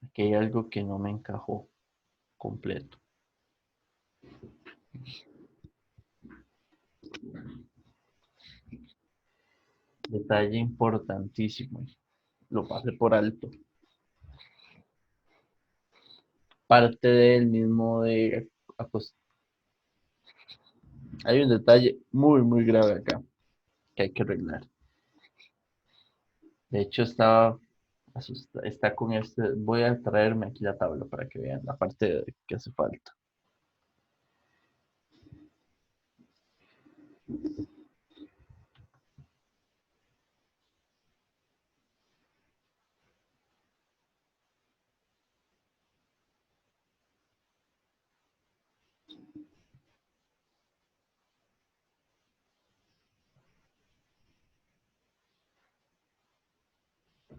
Aquí hay algo que no me encajó completo. Detalle importantísimo. Lo pasé por alto. Parte del mismo de hay un detalle muy, muy grave acá que hay que arreglar. De hecho, está con este. Voy a traerme aquí la tabla para que vean la parte que hace falta.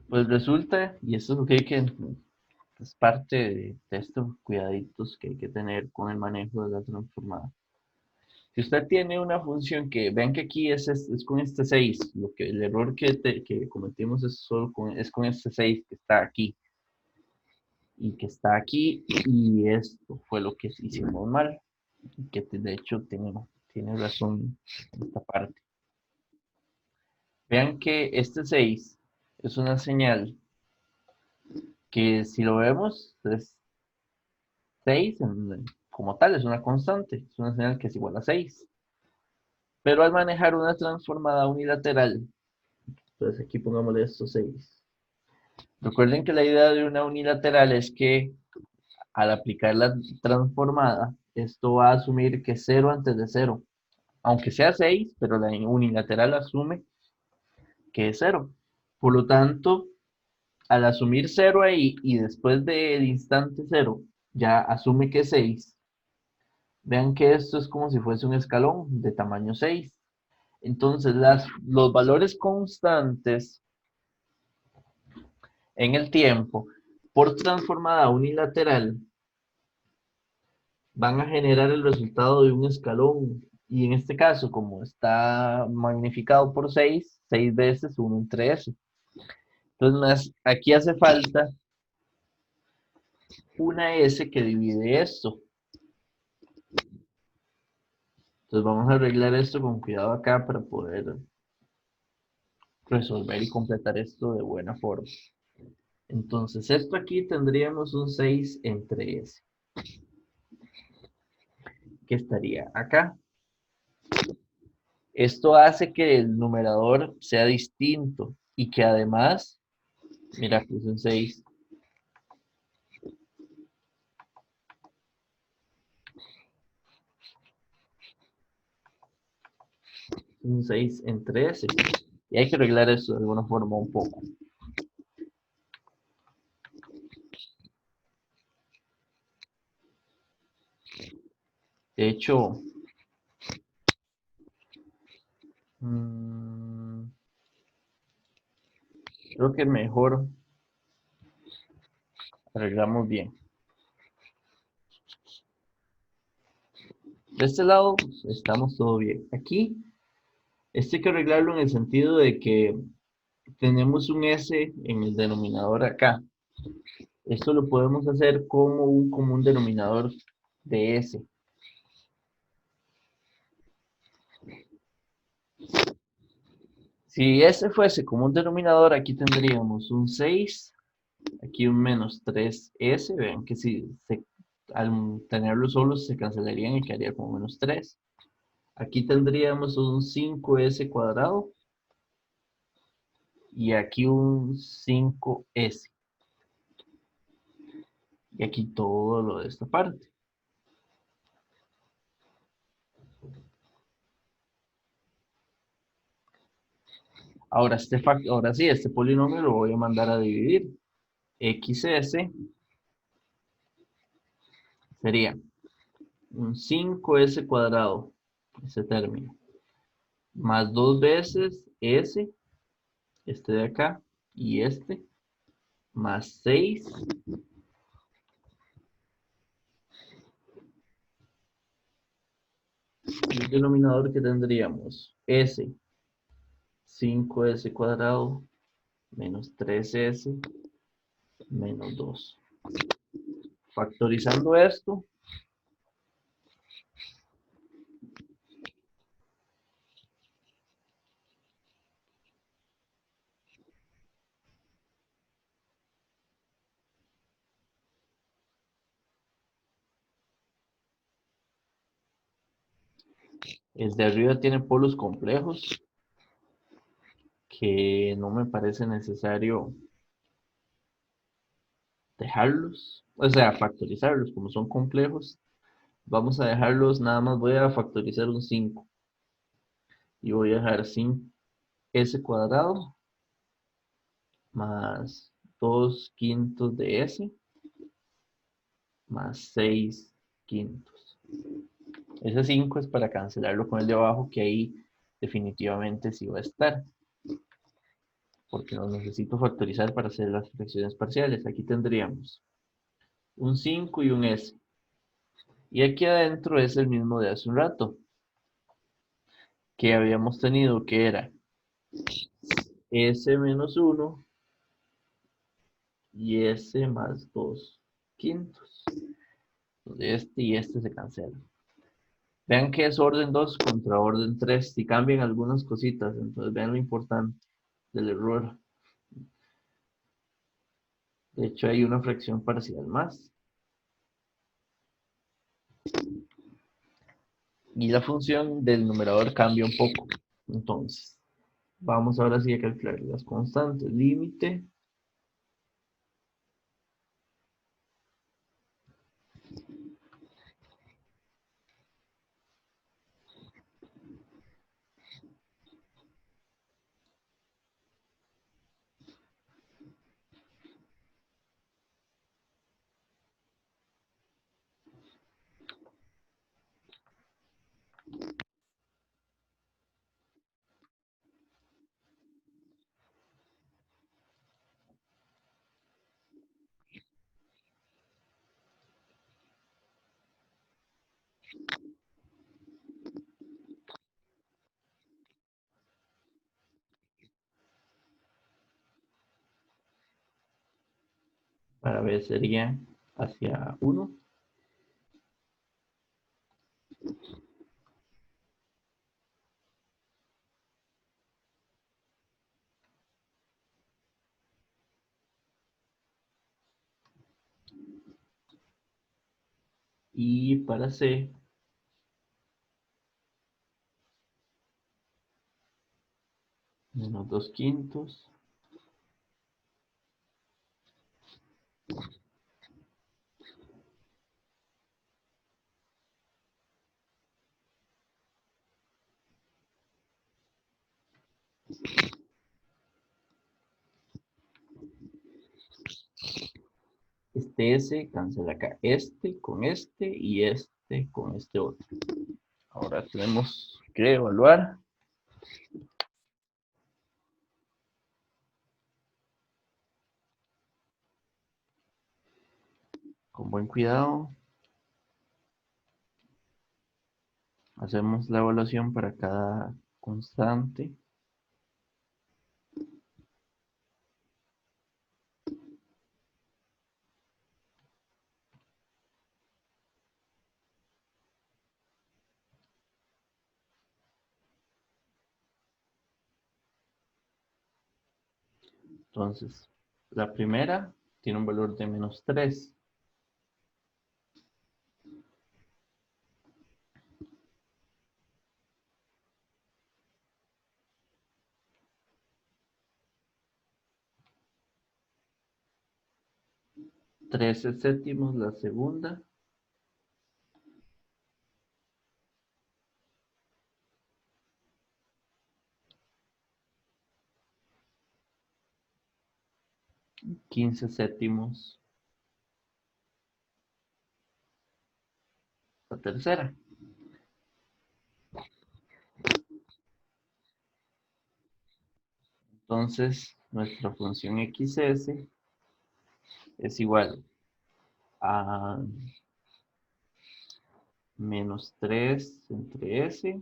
Pues resulta, y esto es lo que hay que, es parte de estos cuidaditos que hay que tener con el manejo de la transformada. Si usted tiene una función que, vean que aquí es con este 6, el error que cometimos es es con este 6 que está aquí, y que está aquí, y esto fue lo que hicimos mal, que de hecho tiene razón en esta parte. Vean que este 6 es una señal que si lo vemos es 6 como tal, es una constante, es una señal que es igual a 6. Pero al manejar una transformada unilateral, entonces aquí pongámosle estos 6. Recuerden que la idea de una unilateral es que al aplicar la transformada, esto va a asumir que es 0 antes de 0. Aunque sea 6, pero la unilateral asume que es 0. Por lo tanto, al asumir 0 ahí y después del instante 0, ya asume que es 6. Vean que esto es como si fuese un escalón de tamaño 6. Entonces, los valores constantes en el tiempo por transformada unilateral van a generar el resultado de un escalón. Y en este caso, como está magnificado por 6 veces 1 entre eso. Entonces, aquí hace falta una S que divide esto. Entonces vamos a arreglar esto con cuidado acá para poder resolver y completar esto de buena forma. Entonces esto aquí tendríamos un 6 entre S, que estaría acá. Esto hace que el numerador sea distinto y que además, mira, puse un 6. Un 6 entre S. Y hay que arreglar eso de alguna forma un poco. De hecho, creo que mejor arreglamos bien. De este lado pues, estamos todo bien. Aquí, este hay que arreglarlo en el sentido de que tenemos un S en el denominador acá. Esto lo podemos hacer como un común denominador de S. Si S fuese como un denominador, aquí tendríamos un 6, aquí un menos 3S. Vean que si al tenerlo solo se cancelarían y quedaría como menos 3. Aquí tendríamos un 5S cuadrado y aquí un 5S. Y aquí todo lo de esta parte. Ahora, ahora sí, este polinomio lo voy a mandar a dividir. XS sería un 5S cuadrado, ese término, más 2 veces S, este de acá, y este, más 6. Y el denominador que tendríamos, S, 5S cuadrado, menos 3S, menos 2. Factorizando esto, el de arriba tiene polos complejos, que no me parece necesario dejarlos, o sea, factorizarlos, como son complejos, vamos a dejarlos, nada más voy a factorizar un 5 y voy a dejar 5S cuadrado más 2 quintos de S más 6 quintos. Ese 5 es para cancelarlo con el de abajo, que ahí definitivamente sí va a estar, porque lo necesito factorizar para hacer las fracciones parciales. Aquí tendríamos un 5 y un S. Y aquí adentro es el mismo de hace un rato, que habíamos tenido, que era S menos 1 y S más 2 quintos. Entonces este y este se cancelan. Vean que es orden 2 contra orden 3. Si cambian algunas cositas, entonces vean lo importante del error. De hecho, hay una fracción parcial más. Y la función del numerador cambia un poco. Entonces, vamos ahora sí a calcular las constantes. Límite para B sería hacia 1. Y para C, menos 2/5. Este S cancela acá. Este con este y este con este otro. Ahora tenemos que evaluar. Con buen cuidado. Hacemos la evaluación para cada constante. Entonces, la primera tiene un valor de menos 3. Trece séptimos la segunda. 15 séptimos la tercera. Entonces, nuestra función xs es igual a menos 3 entre s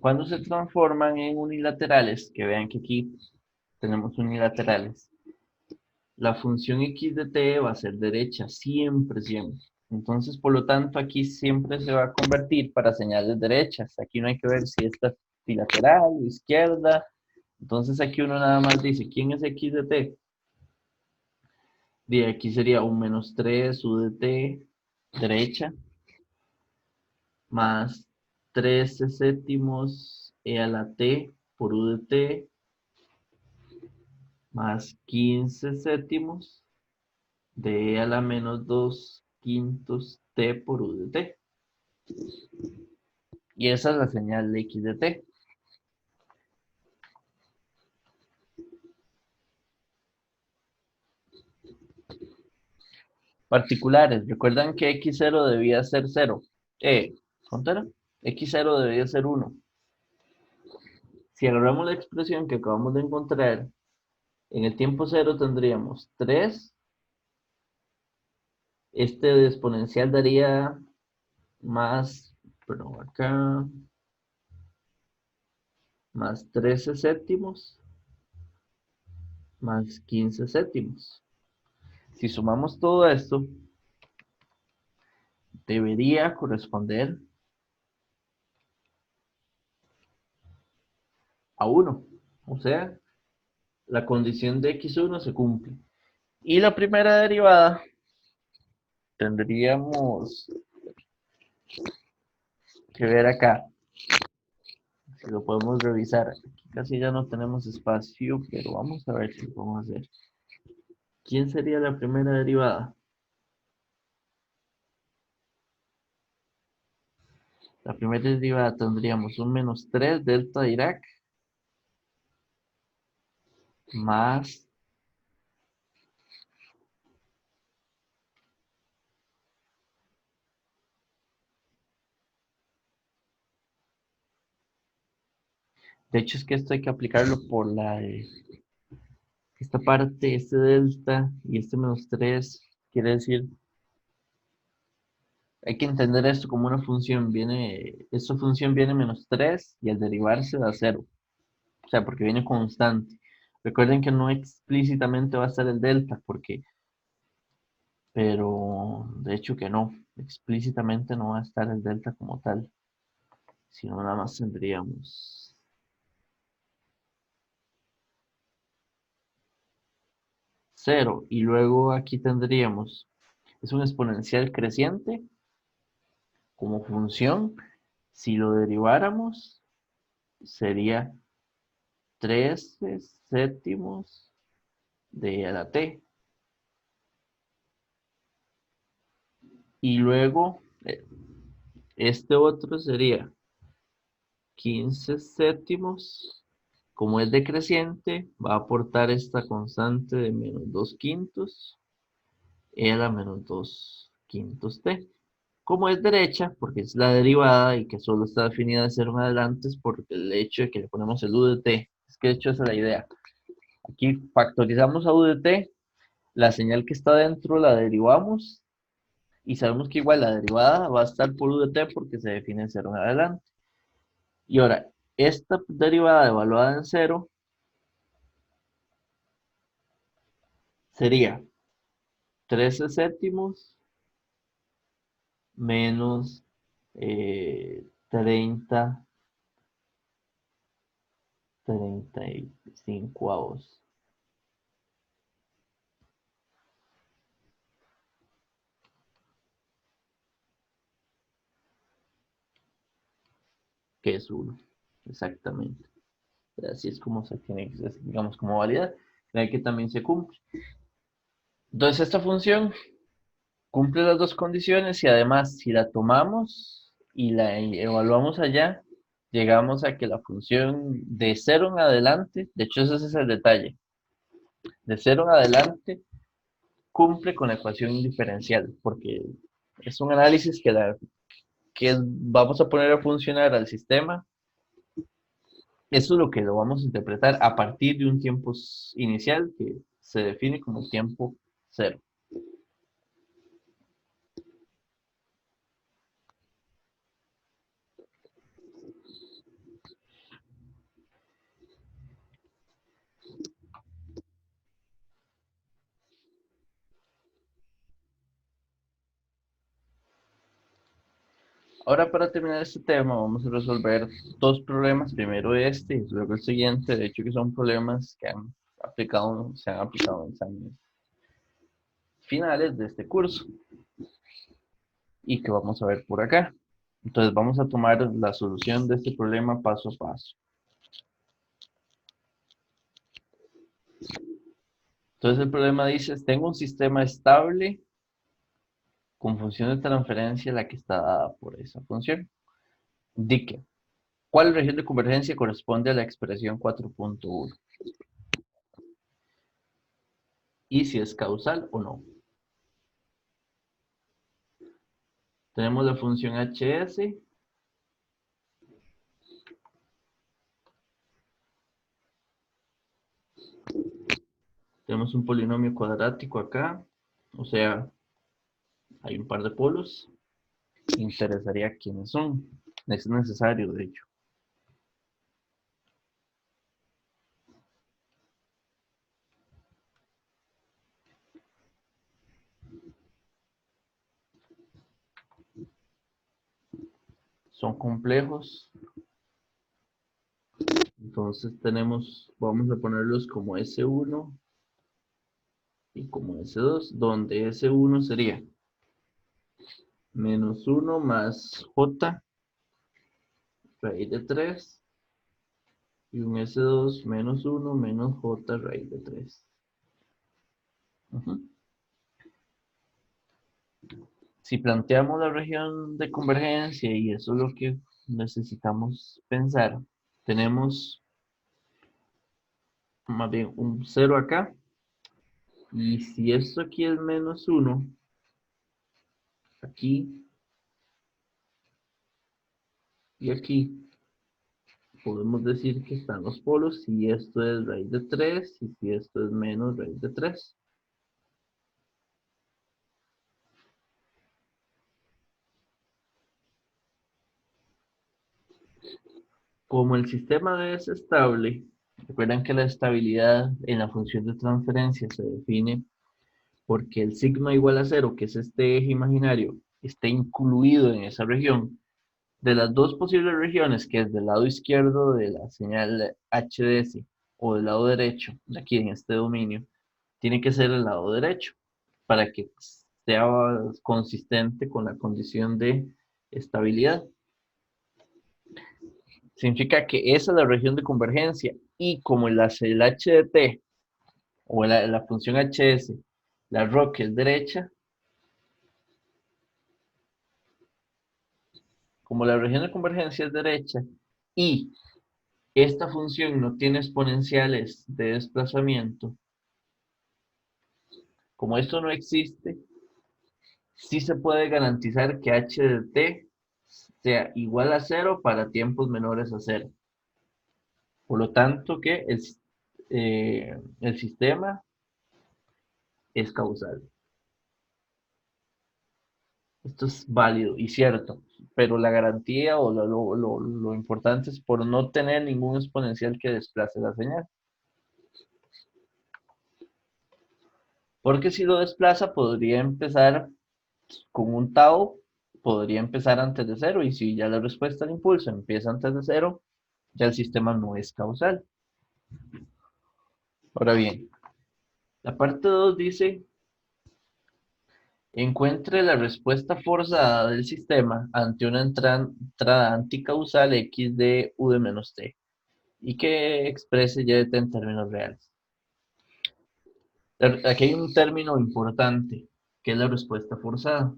cuando se transforman en unilaterales, que vean que aquí tenemos unilaterales, la función x de t va a ser derecha, siempre, siempre. Entonces, por lo tanto, aquí siempre se va a convertir para señales derechas. Aquí no hay que ver si esta es bilateral o izquierda. Entonces, aquí uno nada más dice, ¿quién es x de t? De aquí sería un menos 3 u de t, derecha, más 13 séptimos e a la t por u de t, más 15 séptimos de e a la menos 2/5 t por u de t. Y esa es la señal de x de t. Particulares, recuerdan que x0 debía ser 0. ¿Contara? X0 debía ser 1. Si agarramos la expresión que acabamos de encontrar, en el tiempo 0 tendríamos 3. Este exponencial daría más, pero acá, más 13 séptimos, más 15 séptimos. Si sumamos todo esto, debería corresponder a 1. O sea, la condición de x1 se cumple. Y la primera derivada tendríamos que ver acá. Si lo podemos revisar. Aquí casi ya no tenemos espacio, pero vamos a ver si lo podemos hacer. ¿Quién sería la primera derivada? La primera derivada tendríamos un menos 3 delta de Dirac más de hecho es que esto hay que aplicarlo por esta parte, este delta y este menos 3 quiere decir, hay que entender esto como una función, esta función viene menos 3 y al derivarse da 0, o sea, porque viene constante. Recuerden que no explícitamente va a ser el delta, pero de hecho que no. explícitamente no va a estar el delta como tal, sino nada más tendríamos 0 y luego aquí tendríamos, es un exponencial creciente como función, si lo deriváramos sería 13 séptimos de a la t. Y luego este otro sería 15 séptimos. Como es decreciente, va a aportar esta constante de menos 2 quintos e a la menos 2 quintos t. Como es derecha, porque es la derivada y que solo está definida de 0 en adelante, es por el hecho de que le ponemos el u de t. Es que de hecho esa es la idea. Aquí factorizamos a u de t, la señal que está dentro la derivamos y sabemos que igual la derivada va a estar por u de t porque se define en 0 en adelante. Y ahora, esta derivada evaluada en 0 sería 13 séptimos menos 30, 35 avos, que es 1, exactamente. Así es como se tiene, digamos, como validar. Vean que también se cumple. Entonces esta función cumple las dos condiciones y además si la tomamos y la evaluamos allá, llegamos a que la función de 0 en adelante, de hecho ese es el detalle, de 0 en adelante cumple con la ecuación diferencial, porque es un análisis que vamos a poner a funcionar al sistema. Eso es lo que lo vamos a interpretar a partir de un tiempo inicial que se define como tiempo cero. Ahora para terminar este tema vamos a resolver dos problemas, primero este y luego el siguiente, de hecho que son problemas que se han aplicado en exámenes finales de este curso y que vamos a ver por acá. Entonces vamos a tomar la solución de este problema paso a paso. Entonces el problema dice, tengo un sistema estable con función de transferencia la que está dada por esa función. Dique, ¿cuál región de convergencia corresponde a la expresión 4.1? Y si es causal o no. Tenemos la función hs. Tenemos un polinomio cuadrático acá. O sea, hay un par de polos. Interesaría quiénes son. Es necesario, de hecho. Son complejos. Entonces vamos a ponerlos como S1 y como S2, donde S1 sería menos 1 más J raíz de 3 y un S2 menos 1 menos J raíz de 3. Si planteamos la región de convergencia y eso es lo que necesitamos pensar, tenemos más bien un 0 acá y si esto aquí es menos 1, aquí y aquí podemos decir que están los polos si esto es raíz de 3 y si esto es menos raíz de 3. Como el sistema es estable, recuerdan que la estabilidad en la función de transferencia se define porque el sigma igual a 0, que es este eje imaginario, esté incluido en esa región. De las dos posibles regiones, que es del lado izquierdo de la señal HDS o del lado derecho, de aquí en este dominio, tiene que ser el lado derecho para que sea consistente con la condición de estabilidad. Significa que esa es la región de convergencia y como el HDT o la función HS, la ROC es derecha, como la región de convergencia es derecha y esta función no tiene exponenciales de desplazamiento, como esto no existe, sí se puede garantizar que h de t sea igual a cero para tiempos menores a cero. Por lo tanto, que el sistema es causal. Esto es válido y cierto, pero la garantía o lo importante es por no tener ningún exponencial que desplace la señal. Porque si lo desplaza, podría empezar con un tau, podría empezar antes de cero, y si ya la respuesta al impulso empieza antes de cero, ya el sistema no es causal. Ahora bien, la parte 2 dice, encuentre la respuesta forzada del sistema ante una entrada anticausal x de u de menos t, y que exprese y de t en términos reales. Aquí hay un término importante, que es la respuesta forzada.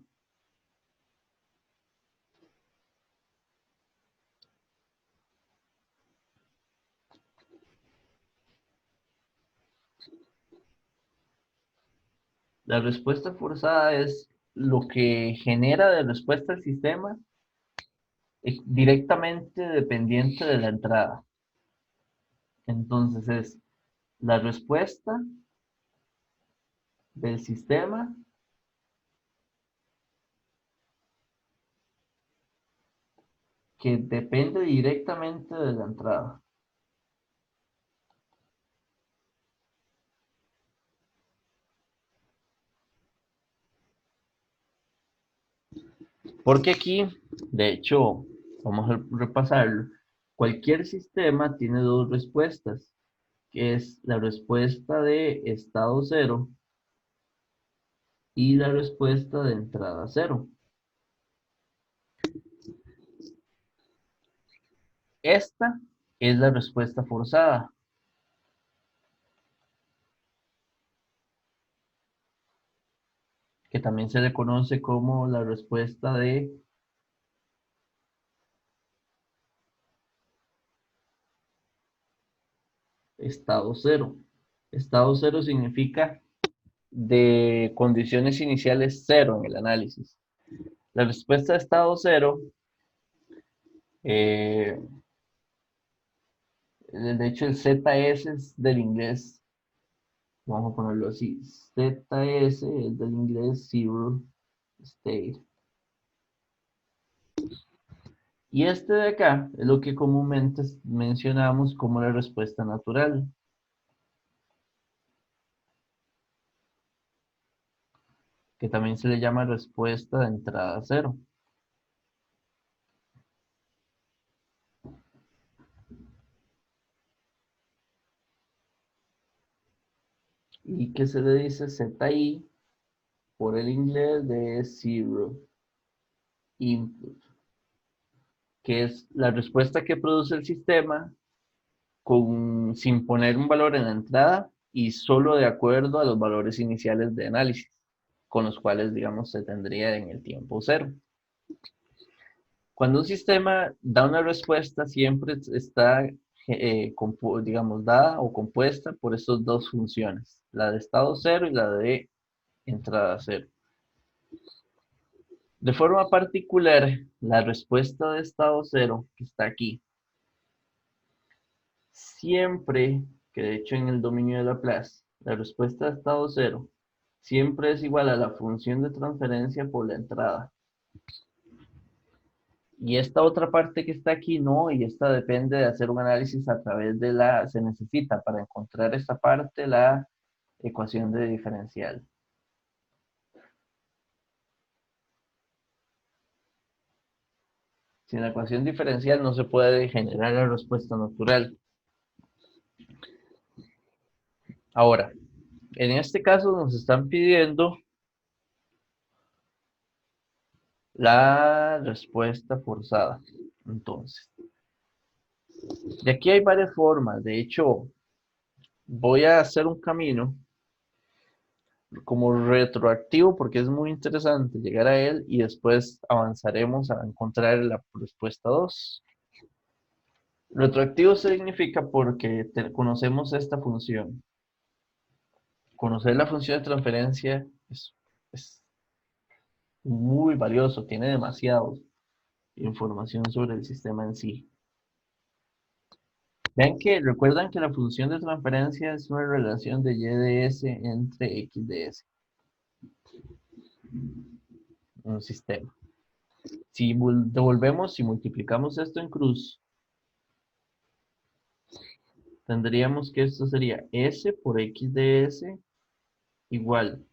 La respuesta forzada es lo que genera de respuesta al sistema directamente dependiente de la entrada. Entonces es la respuesta del sistema que depende directamente de la entrada. Porque aquí, de hecho, vamos a repasarlo. Cualquier sistema tiene dos respuestas, que es la respuesta de estado cero y la respuesta de entrada cero. Esta es la respuesta forzada. Que también se le conoce como la respuesta de estado cero. Estado cero significa de condiciones iniciales cero en el análisis. La respuesta de estado cero, eh, de hecho el ZS es del inglés, vamos a ponerlo así, ZS es del inglés Zero State. Y este de acá es lo que comúnmente mencionamos como la respuesta natural, que también se le llama respuesta de entrada cero. Y que se le dice ZI por el inglés de Zero Input, que es la respuesta que produce el sistema sin poner un valor en la entrada y solo de acuerdo a los valores iniciales de análisis, con los cuales, digamos, se tendría en el tiempo cero. Cuando un sistema da una respuesta, siempre está, digamos, dada o compuesta por estas dos funciones, la de estado cero y la de entrada cero. De forma particular, la respuesta de estado cero, que está aquí, siempre, que de hecho en el dominio de Laplace, la respuesta de estado cero siempre es igual a la función de transferencia por la entrada. Y esta otra parte que está aquí no, y esta depende de hacer un análisis a través de se necesita para encontrar esta parte la ecuación de diferencial. Sin la ecuación diferencial no se puede generar la respuesta natural. Ahora, en este caso nos están pidiendo la respuesta forzada. Entonces, de aquí hay varias formas. De hecho, voy a hacer un camino como retroactivo porque es muy interesante llegar a él y después avanzaremos a encontrar la respuesta 2. Retroactivo significa porque conocemos esta función. Conocer la función de transferencia es muy valioso, tiene demasiada información sobre el sistema en sí. Vean que recuerdan que la función de transferencia es una relación de y de s entre x de s, un sistema. Si devolvemos y multiplicamos esto en cruz, tendríamos que esto sería s por x de s igual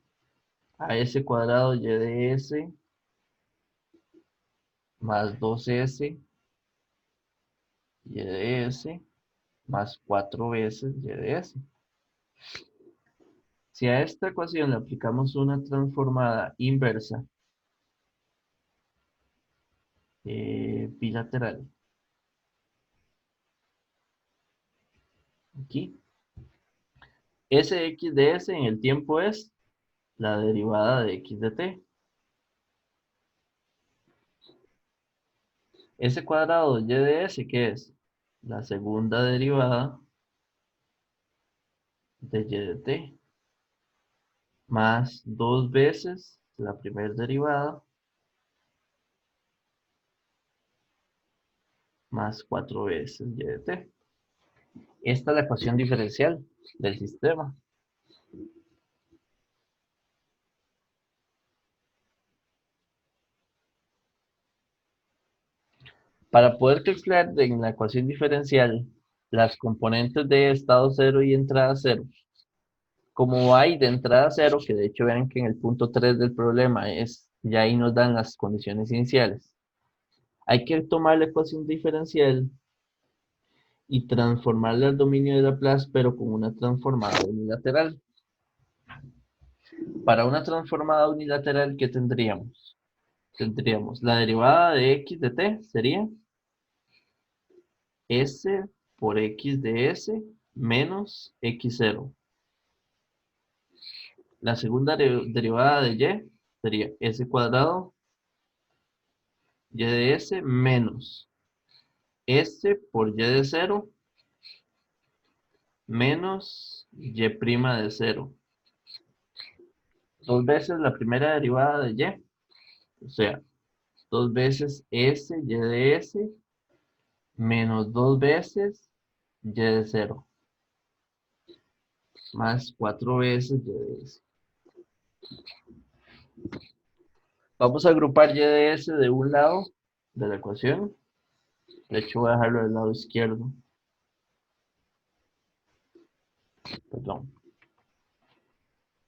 a s cuadrado y de s más 2s y de s más 4 veces y de s. Si a esta ecuación le aplicamos una transformada inversa bilateral, aquí, Sx de s en el tiempo es la derivada de x de t. S cuadrado y de s, ¿qué es? La segunda derivada de y de t, más 2 veces la primera derivada, más 4 veces y de t. Esta es la ecuación diferencial del sistema. Para poder calcular en la ecuación diferencial las componentes de estado 0 y entrada 0, como hay de entrada 0, que de hecho vean que en el punto 3 del problema ya ahí nos dan las condiciones iniciales, hay que tomar la ecuación diferencial y transformarla al dominio de Laplace, pero con una transformada unilateral. Para una transformada unilateral, ¿qué tendríamos? Tendríamos la derivada de x de t, sería s por x de s menos x0. La segunda derivada de y sería s cuadrado y de s menos s por y de 0 menos y' de 0. Dos veces la primera derivada de y, o sea, dos veces s y de s menos dos veces y de 0 más 4 veces y de s. Vamos a agrupar y de s de un lado de la ecuación. De hecho, voy a dejarlo del lado izquierdo. Perdón.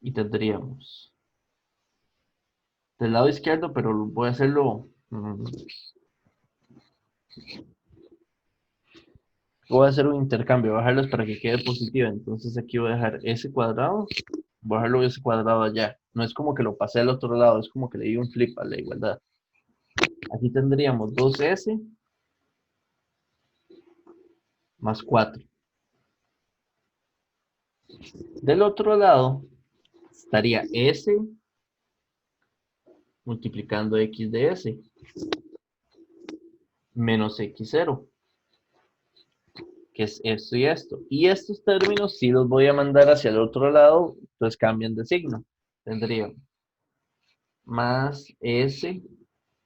Y tendríamos del lado izquierdo, pero voy a hacerlo. Voy a hacer un intercambio, voy a bajarlos para que quede positivo. Entonces aquí voy a dejar s cuadrado, voy a dejarlo s cuadrado allá. No es como que lo pasé al otro lado, es como que le di un flip a la igualdad. Aquí tendríamos 2s más 4. Del otro lado estaría s multiplicando x de s menos x0, que es esto y esto. Y estos términos sí los voy a mandar hacia el otro lado, entonces cambian de signo. Tendríamos más s,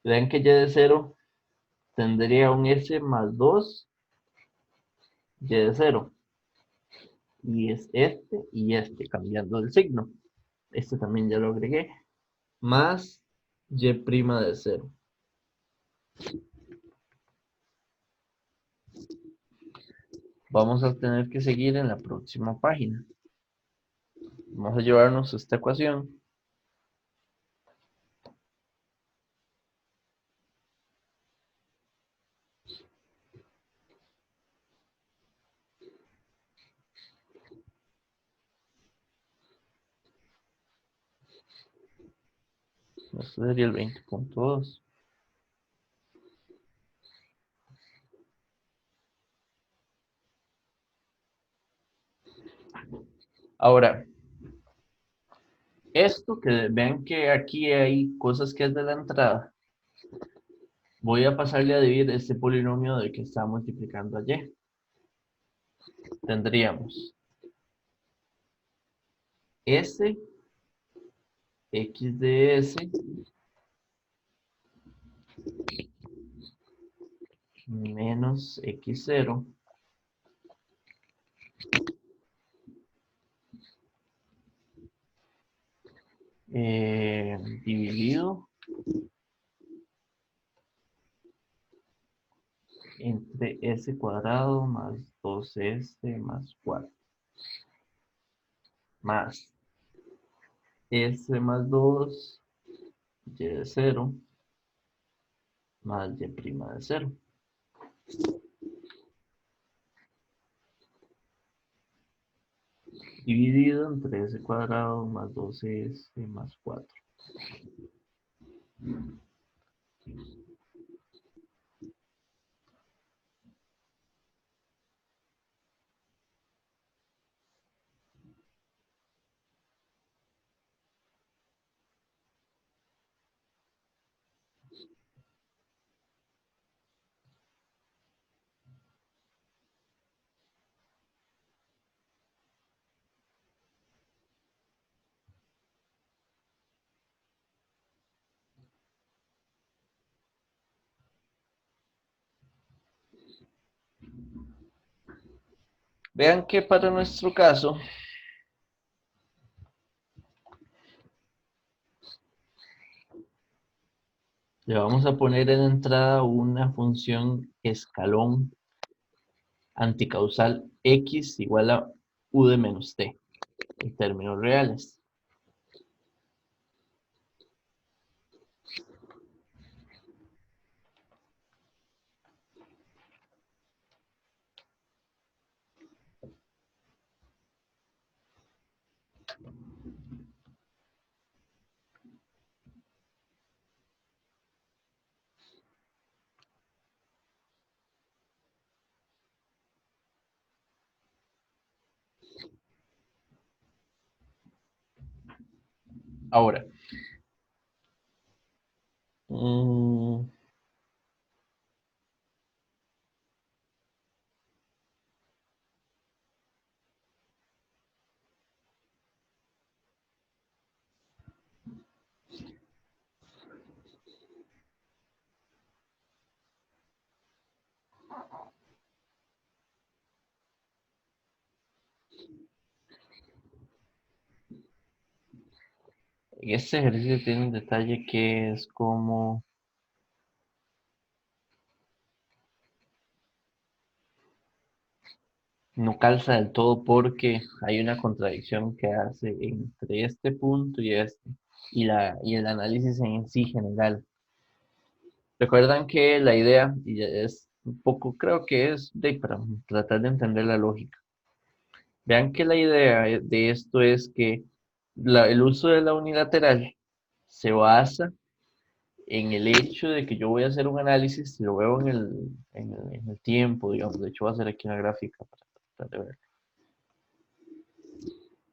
vean que y de 0 tendría un s más 2 y de 0. Y es este y este, cambiando el signo. Este también ya lo agregué. Más y' de 0. Vamos a tener que seguir en la próxima página. Vamos a llevarnos esta ecuación. Esto sería el 20.2. Ahora, esto que vean que aquí hay cosas que es de la entrada, voy a pasarle a dividir este polinomio de que está multiplicando a y. Tendríamos s x de s menos x0 dividido entre s cuadrado más 2s más 4 más s más 2 y de 0 más y' de 0 dividido entre s cuadrado más 2s más 4. Vean que para nuestro caso, le vamos a poner en entrada una función escalón anticausal x igual a u de menos t en términos reales. Ahora, este ejercicio tiene un detalle que es como no calza del todo porque hay una contradicción que hace entre este punto y este y el análisis en sí general. Recuerdan que la idea, y es un poco, creo que es para tratar de entender la lógica. Vean que la idea de esto es que el uso de la unilateral se basa en el hecho de que yo voy a hacer un análisis, si lo veo en el tiempo, digamos, de hecho voy a hacer aquí una gráfica para tratar de ver.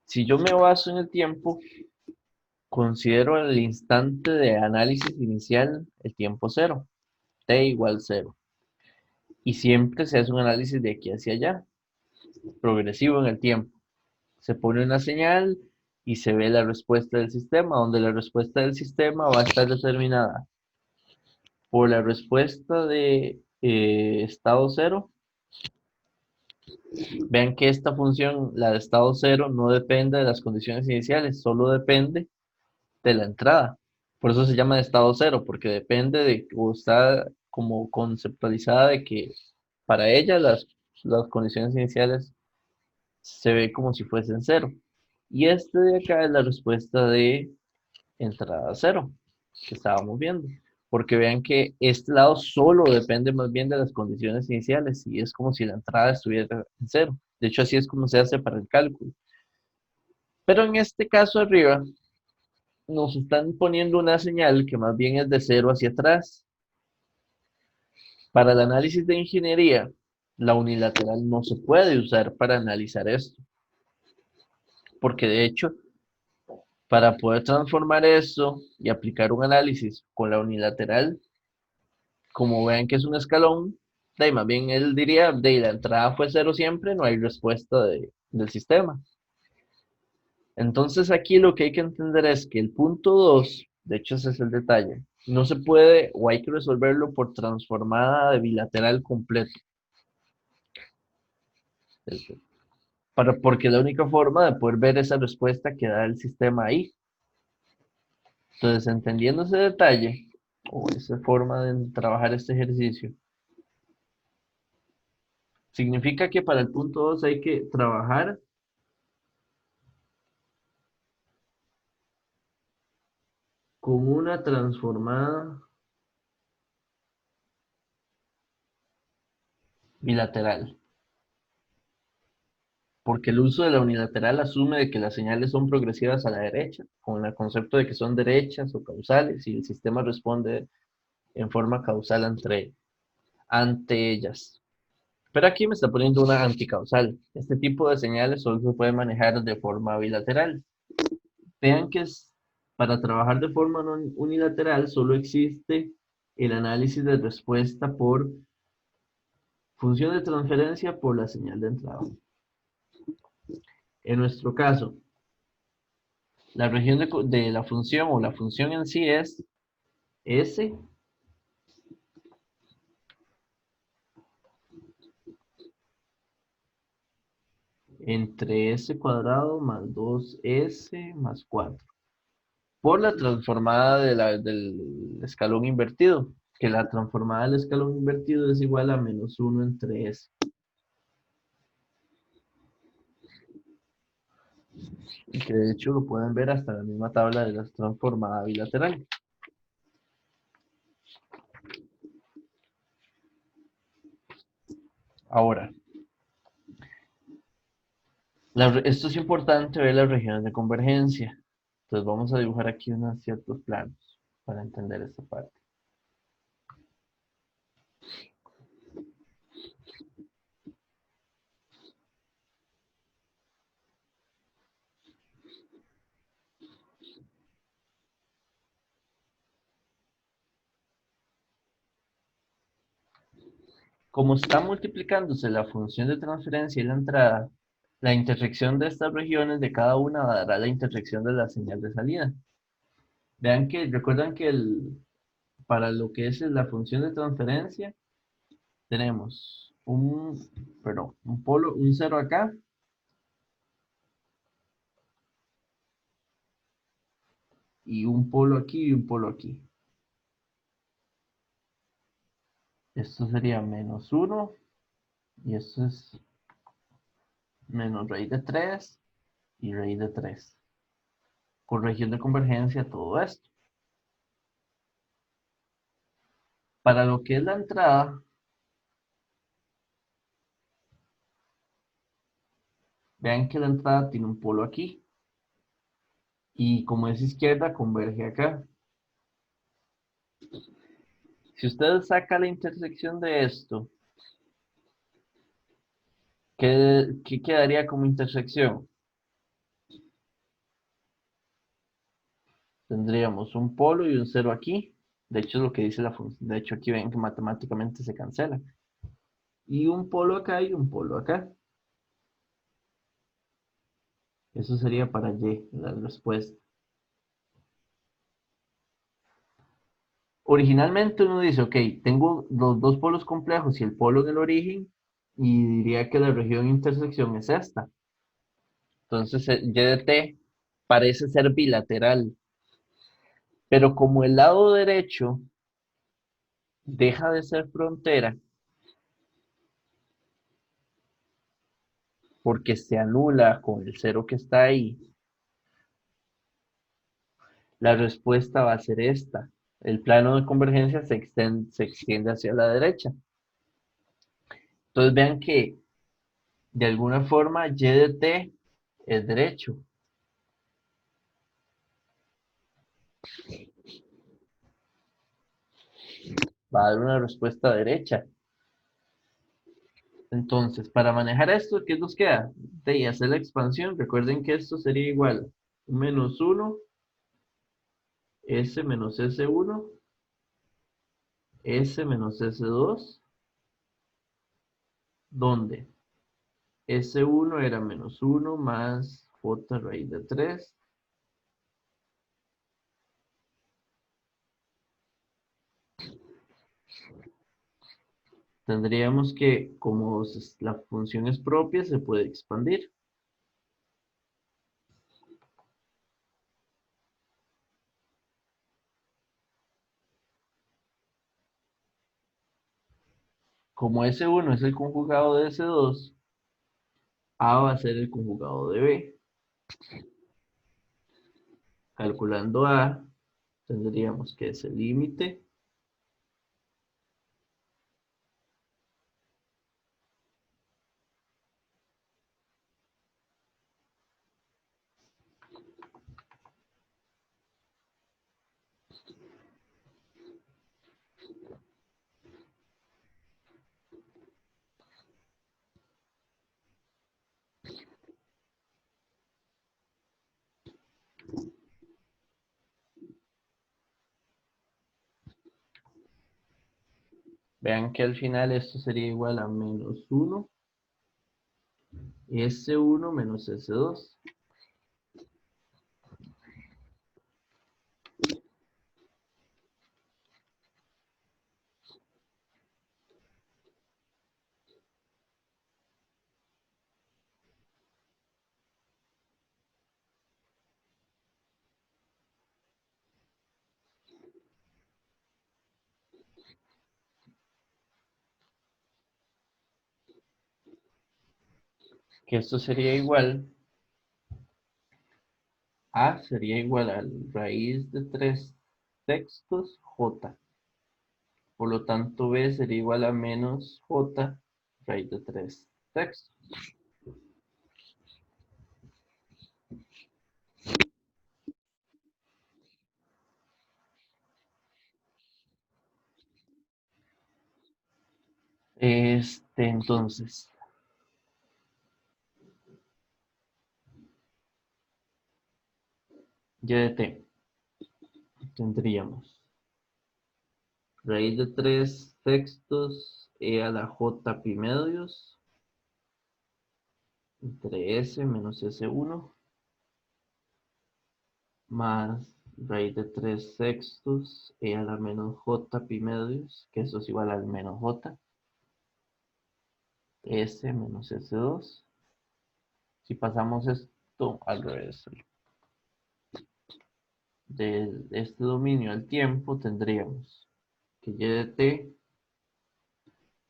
Si yo me baso en el tiempo, considero el instante de análisis inicial el tiempo cero, t igual cero. Y siempre se hace un análisis de aquí hacia allá, progresivo en el tiempo. Se pone una señal y se ve la respuesta del sistema, donde la respuesta del sistema va a estar determinada por la respuesta de estado cero. Vean que esta función, la de estado cero, no depende de las condiciones iniciales, solo depende de la entrada. Por eso se llama de estado cero, porque depende de, o está como conceptualizada de que para ella las condiciones iniciales se ve como si fuesen cero. Y este de acá es la respuesta de entrada cero que estábamos viendo. Porque vean que este lado solo depende más bien de las condiciones iniciales y es como si la entrada estuviera en cero. De hecho, así es como se hace para el cálculo. Pero en este caso arriba, nos están poniendo una señal que más bien es de cero hacia atrás. Para el análisis de ingeniería, la unilateral no se puede usar para analizar esto, porque de hecho, para poder transformar esto y aplicar un análisis con la unilateral, como vean que es un escalón, de ahí más bien él diría, de la entrada fue cero siempre, no hay respuesta del sistema. Entonces aquí lo que hay que entender es que el punto 2, de hecho ese es el detalle, no se puede o hay que resolverlo por transformada de bilateral completo. Porque es la única forma de poder ver esa respuesta que da el sistema ahí. Entonces, entendiendo ese detalle, o esa forma de trabajar este ejercicio, significa que para el punto 2 hay que trabajar con una transformada bilateral. Porque el uso de la unilateral asume de que las señales son progresivas a la derecha, con el concepto de que son derechas o causales, y el sistema responde en forma causal ante ellas. Pero aquí me está poniendo una anticausal. Este tipo de señales solo se puede manejar de forma bilateral. Vean que para trabajar de forma unilateral solo existe el análisis de respuesta por función de transferencia por la señal de entrada. En nuestro caso, la región de la función o la función en sí es S entre S cuadrado más 2S más 4 por la transformada del escalón invertido, que la transformada del escalón invertido es igual a menos 1 entre S. Y que de hecho lo pueden ver hasta la misma tabla de la transformada bilateral. Ahora, esto es importante ver las regiones de convergencia. Entonces vamos a dibujar aquí unos ciertos planos para entender esta parte. Como está multiplicándose la función de transferencia y la entrada, la intersección de estas regiones de cada una dará la intersección de la señal de salida. Vean que, recuerdan que para lo que es la función de transferencia, tenemos un polo, un cero acá, y un polo aquí y un polo aquí. Esto sería menos 1, y esto es menos raíz de 3 y raíz de 3. Con región de convergencia todo esto. Para lo que es la entrada, vean que la entrada tiene un polo aquí. Y como es izquierda, converge acá. Si usted saca la intersección de esto, ¿qué quedaría como intersección? Tendríamos un polo y un cero aquí. De hecho, es lo que dice la función. De hecho, aquí ven que matemáticamente se cancela. Y un polo acá y un polo acá. Eso sería para Y, la respuesta. Originalmente uno dice, ok, tengo los dos polos complejos y el polo en el origen, y diría que la región intersección es esta. Entonces, Y de T parece ser bilateral. Pero como el lado derecho deja de ser frontera porque se anula con el cero que está ahí, la respuesta va a ser esta. El plano de convergencia se extiende hacia la derecha. Entonces vean que de alguna forma Y de T es derecho. Va a dar una respuesta derecha. Entonces, para manejar esto, ¿qué nos queda? De hacer la expansión. Recuerden que esto sería igual a menos 1, s menos s1, s menos s2, donde s1 era menos 1 más j raíz de 3. Tendríamos que, como la función es propia, se puede expandir. Como S1 es el conjugado de S2, A va a ser el conjugado de B. Calculando A, tendríamos que ese límite vean que al final esto sería igual a menos 1 S1 menos S2. Que esto sería igual a, sería igual a raíz de 3 sextos J. Por lo tanto, B sería igual a menos J raíz de 3 sextos. Entonces, y de t tendríamos raíz de 3 sextos e a la j pi medios entre s menos s1 más raíz de 3 sextos e a la menos j pi medios, que eso es igual al menos j, s menos s2. Si pasamos esto al revés, de este dominio al tiempo, tendríamos que y de t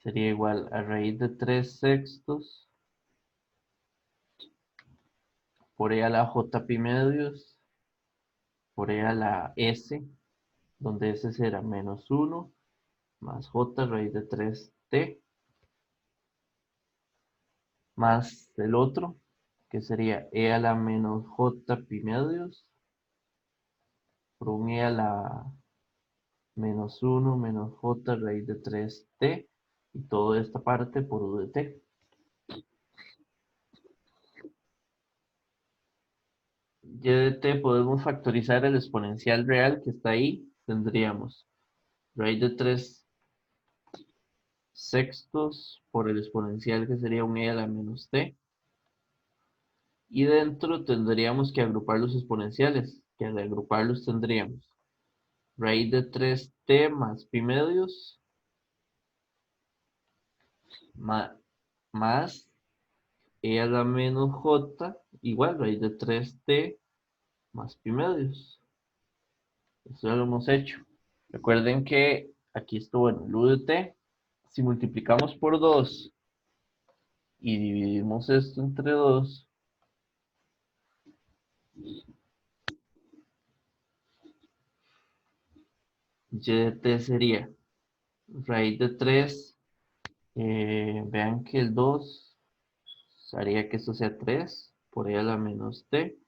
sería igual a raíz de 3 sextos por e a la j pi medios por e a la s, donde s será menos 1 más j raíz de 3t más el otro, que sería e a la menos j pi medios por un e a la menos 1 menos j raíz de 3t y toda esta parte por u de t. Y de t podemos factorizar el exponencial real que está ahí. Tendríamos raíz de 3 sextos por el exponencial que sería un e a la menos t. Y dentro tendríamos que agrupar los exponenciales, que al agruparlos tendríamos raíz de 3t más pi medios más e a la menos j igual raíz de 3t más pi medios. Eso ya lo hemos hecho. Recuerden que aquí estuvo en el u de t. Si multiplicamos por 2 y dividimos esto entre 2, y de t sería raíz de 3. Vean que el 2 haría que esto sea 3 por e a la menos t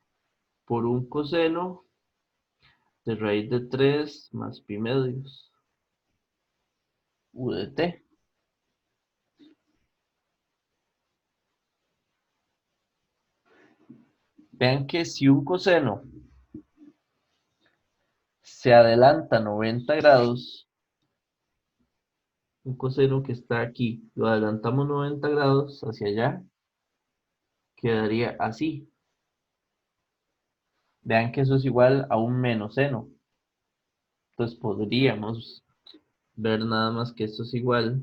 por un coseno de raíz de 3 más pi medios u de t. Vean que si un coseno se adelanta 90 grados, un coseno que está aquí, lo adelantamos 90 grados hacia allá, quedaría así. Vean que eso es igual a un menos seno. Entonces podríamos ver nada más que esto es igual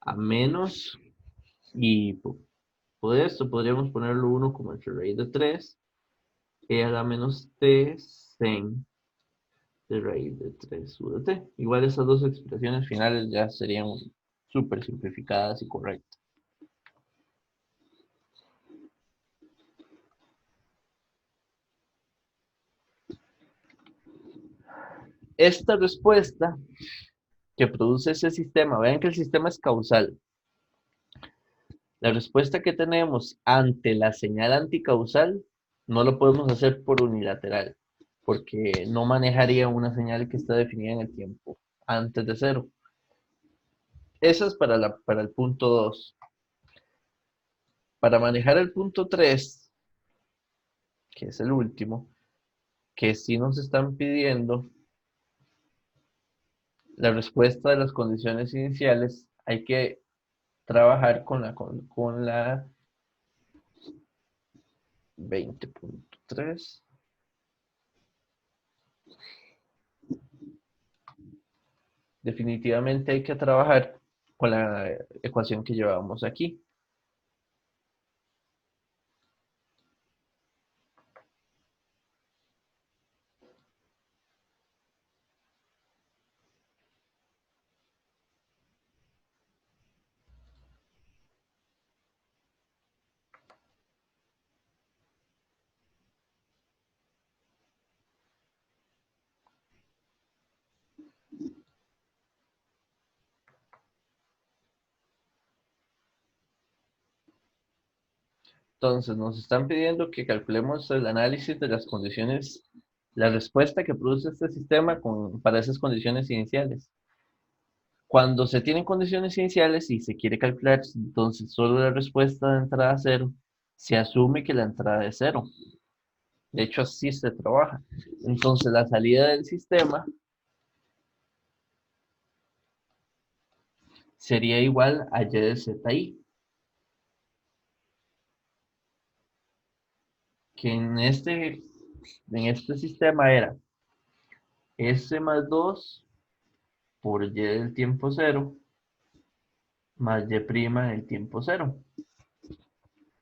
a menos, y por esto podríamos ponerlo 1 como entre raíz de 3 e a la menos t sen de raíz de 3 u de t. Igual esas dos expresiones finales ya serían súper simplificadas y correctas. Esta respuesta que produce ese sistema, vean que el sistema es causal. La respuesta que tenemos ante la señal anticausal no lo podemos hacer por unilateral, porque no manejaría una señal que está definida en el tiempo antes de cero. Esa es para el punto 2. Para manejar el punto 3, que es el último, que sí nos están pidiendo la respuesta de las condiciones iniciales, hay que trabajar con la 20.3. Definitivamente hay que trabajar con la ecuación que llevamos aquí. Entonces nos están pidiendo que calculemos el análisis de las condiciones, la respuesta que produce este sistema para esas condiciones iniciales. Cuando se tienen condiciones iniciales y se quiere calcular entonces solo la respuesta de entrada cero, se asume que la entrada es cero. De hecho, así se trabaja. Entonces, la salida del sistema sería igual a y de zi, que en este sistema era s más 2 por y del tiempo cero más y' del tiempo cero,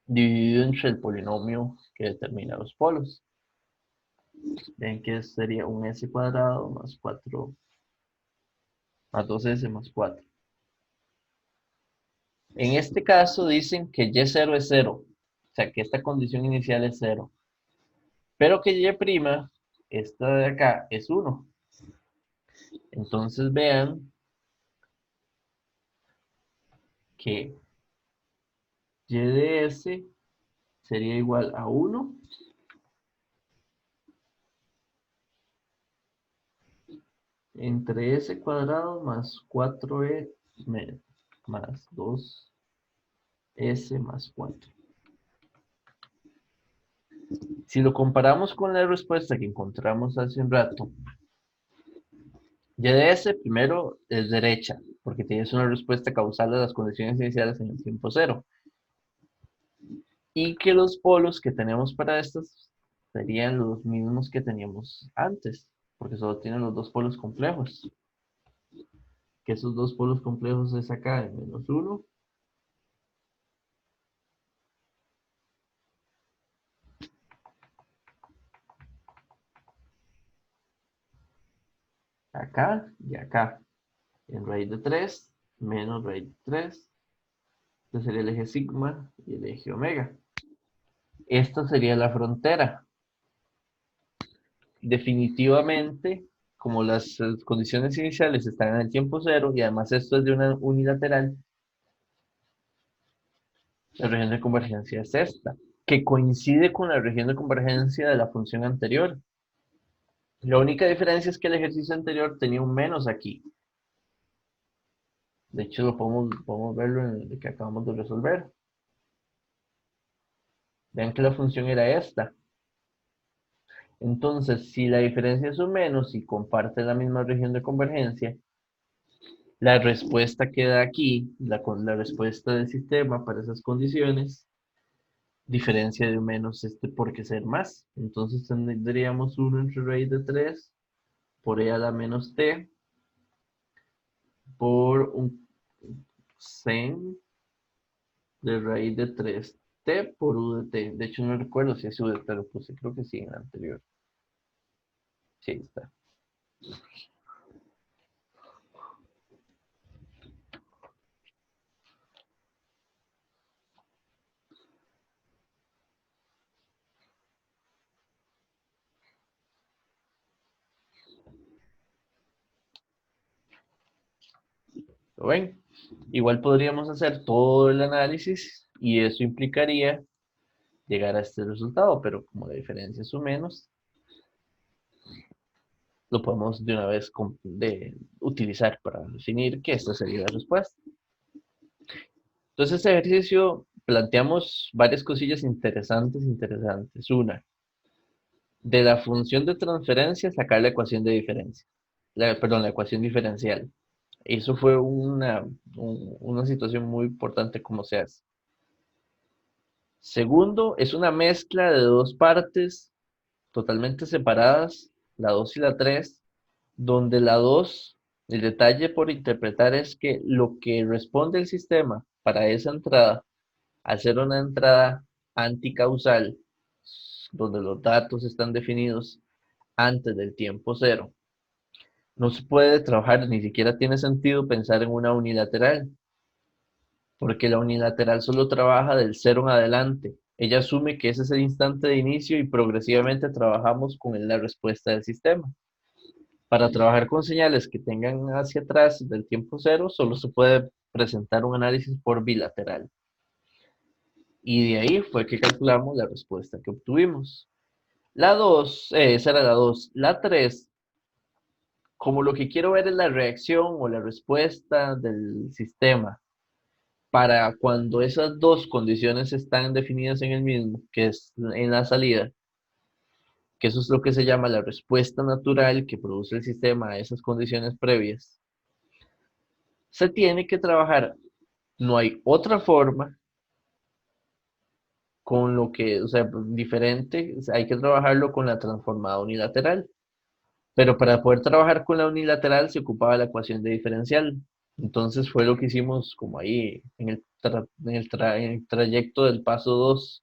dividido entre el polinomio que determina los polos. Ven que sería un s cuadrado más 4 más 2s más 4. En este caso dicen que y0 es 0, o sea que esta condición inicial es 0, pero que y', esta de acá, es 1. Entonces vean que y de s sería igual a 1 entre s cuadrado más 4e más 2s más 4. Si lo comparamos con la respuesta que encontramos hace un rato, y de s primero es derecha, porque tienes una respuesta causal de las condiciones iniciales en el tiempo cero. Y que los polos que tenemos para estas serían los mismos que teníamos antes, porque solo tienen los dos polos complejos. Que esos dos polos complejos es acá en menos 1. Acá y acá. En raíz de 3 menos raíz de 3. Este sería el eje sigma y el eje omega. Esta sería la frontera. Definitivamente, como las condiciones iniciales están en el tiempo cero y además esto es de una unilateral, la región de convergencia es esta, que coincide con la región de convergencia de la función anterior. La única diferencia es que el ejercicio anterior tenía un menos aquí. De hecho, podemos verlo en el que acabamos de resolver. Vean que la función era esta. Entonces, si la diferencia es un menos y comparte la misma región de convergencia, la respuesta que da aquí, la respuesta del sistema para esas condiciones, diferencia de un menos este por qué ser más. Entonces tendríamos 1 entre raíz de 3 por e a la menos t por un sen de raíz de 3t por u de t. De hecho, no recuerdo si es u de t, lo puse, creo que sí en el anterior. Sí, ahí está. ¿Lo ven? Igual podríamos hacer todo el análisis y eso implicaría llegar a este resultado, pero como la diferencia es un menos, lo podemos de una vez utilizar para definir que esta sería la respuesta. Entonces, este ejercicio planteamos varias cosillas interesantes. Una, de la función de transferencia sacar la ecuación de diferencia. Perdón, la ecuación diferencial. Eso fue una situación muy importante como se hace. Segundo, es una mezcla de dos partes totalmente separadas, la 2 y la 3, donde la 2, el detalle por interpretar es que lo que responde el sistema para esa entrada, al ser una entrada anticausal, donde los datos están definidos antes del tiempo cero, no se puede trabajar, ni siquiera tiene sentido pensar en una unilateral, porque la unilateral solo trabaja del cero en adelante. Ella asume que ese es el instante de inicio y progresivamente trabajamos con la respuesta del sistema. Para trabajar con señales que tengan hacia atrás del tiempo cero, solo se puede presentar un análisis por bilateral. Y de ahí fue que calculamos la respuesta que obtuvimos. La 2, esa era la 2. La 3, como lo que quiero ver es la reacción o la respuesta del sistema para cuando esas dos condiciones están definidas en el mismo, que es en la salida, que eso es lo que se llama la respuesta natural que produce el sistema a esas condiciones previas, se tiene que trabajar. No hay otra forma con lo que, o sea, diferente, hay que trabajarlo con la transformada unilateral. Pero para poder trabajar con la unilateral se ocupaba la ecuación de diferencial. Entonces fue lo que hicimos como ahí en el trayecto del paso 2.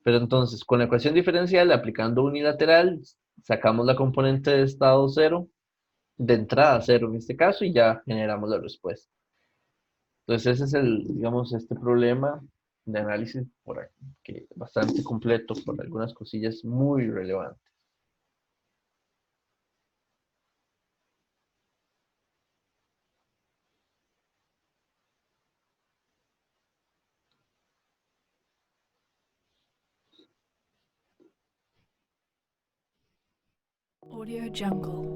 Pero entonces, con la ecuación diferencial, aplicando unilateral, sacamos la componente de estado cero, de entrada cero en este caso, y ya generamos la respuesta. Entonces, ese es digamos, este problema de análisis por aquí, que bastante completo por algunas cosillas muy relevantes. Audio Jungle.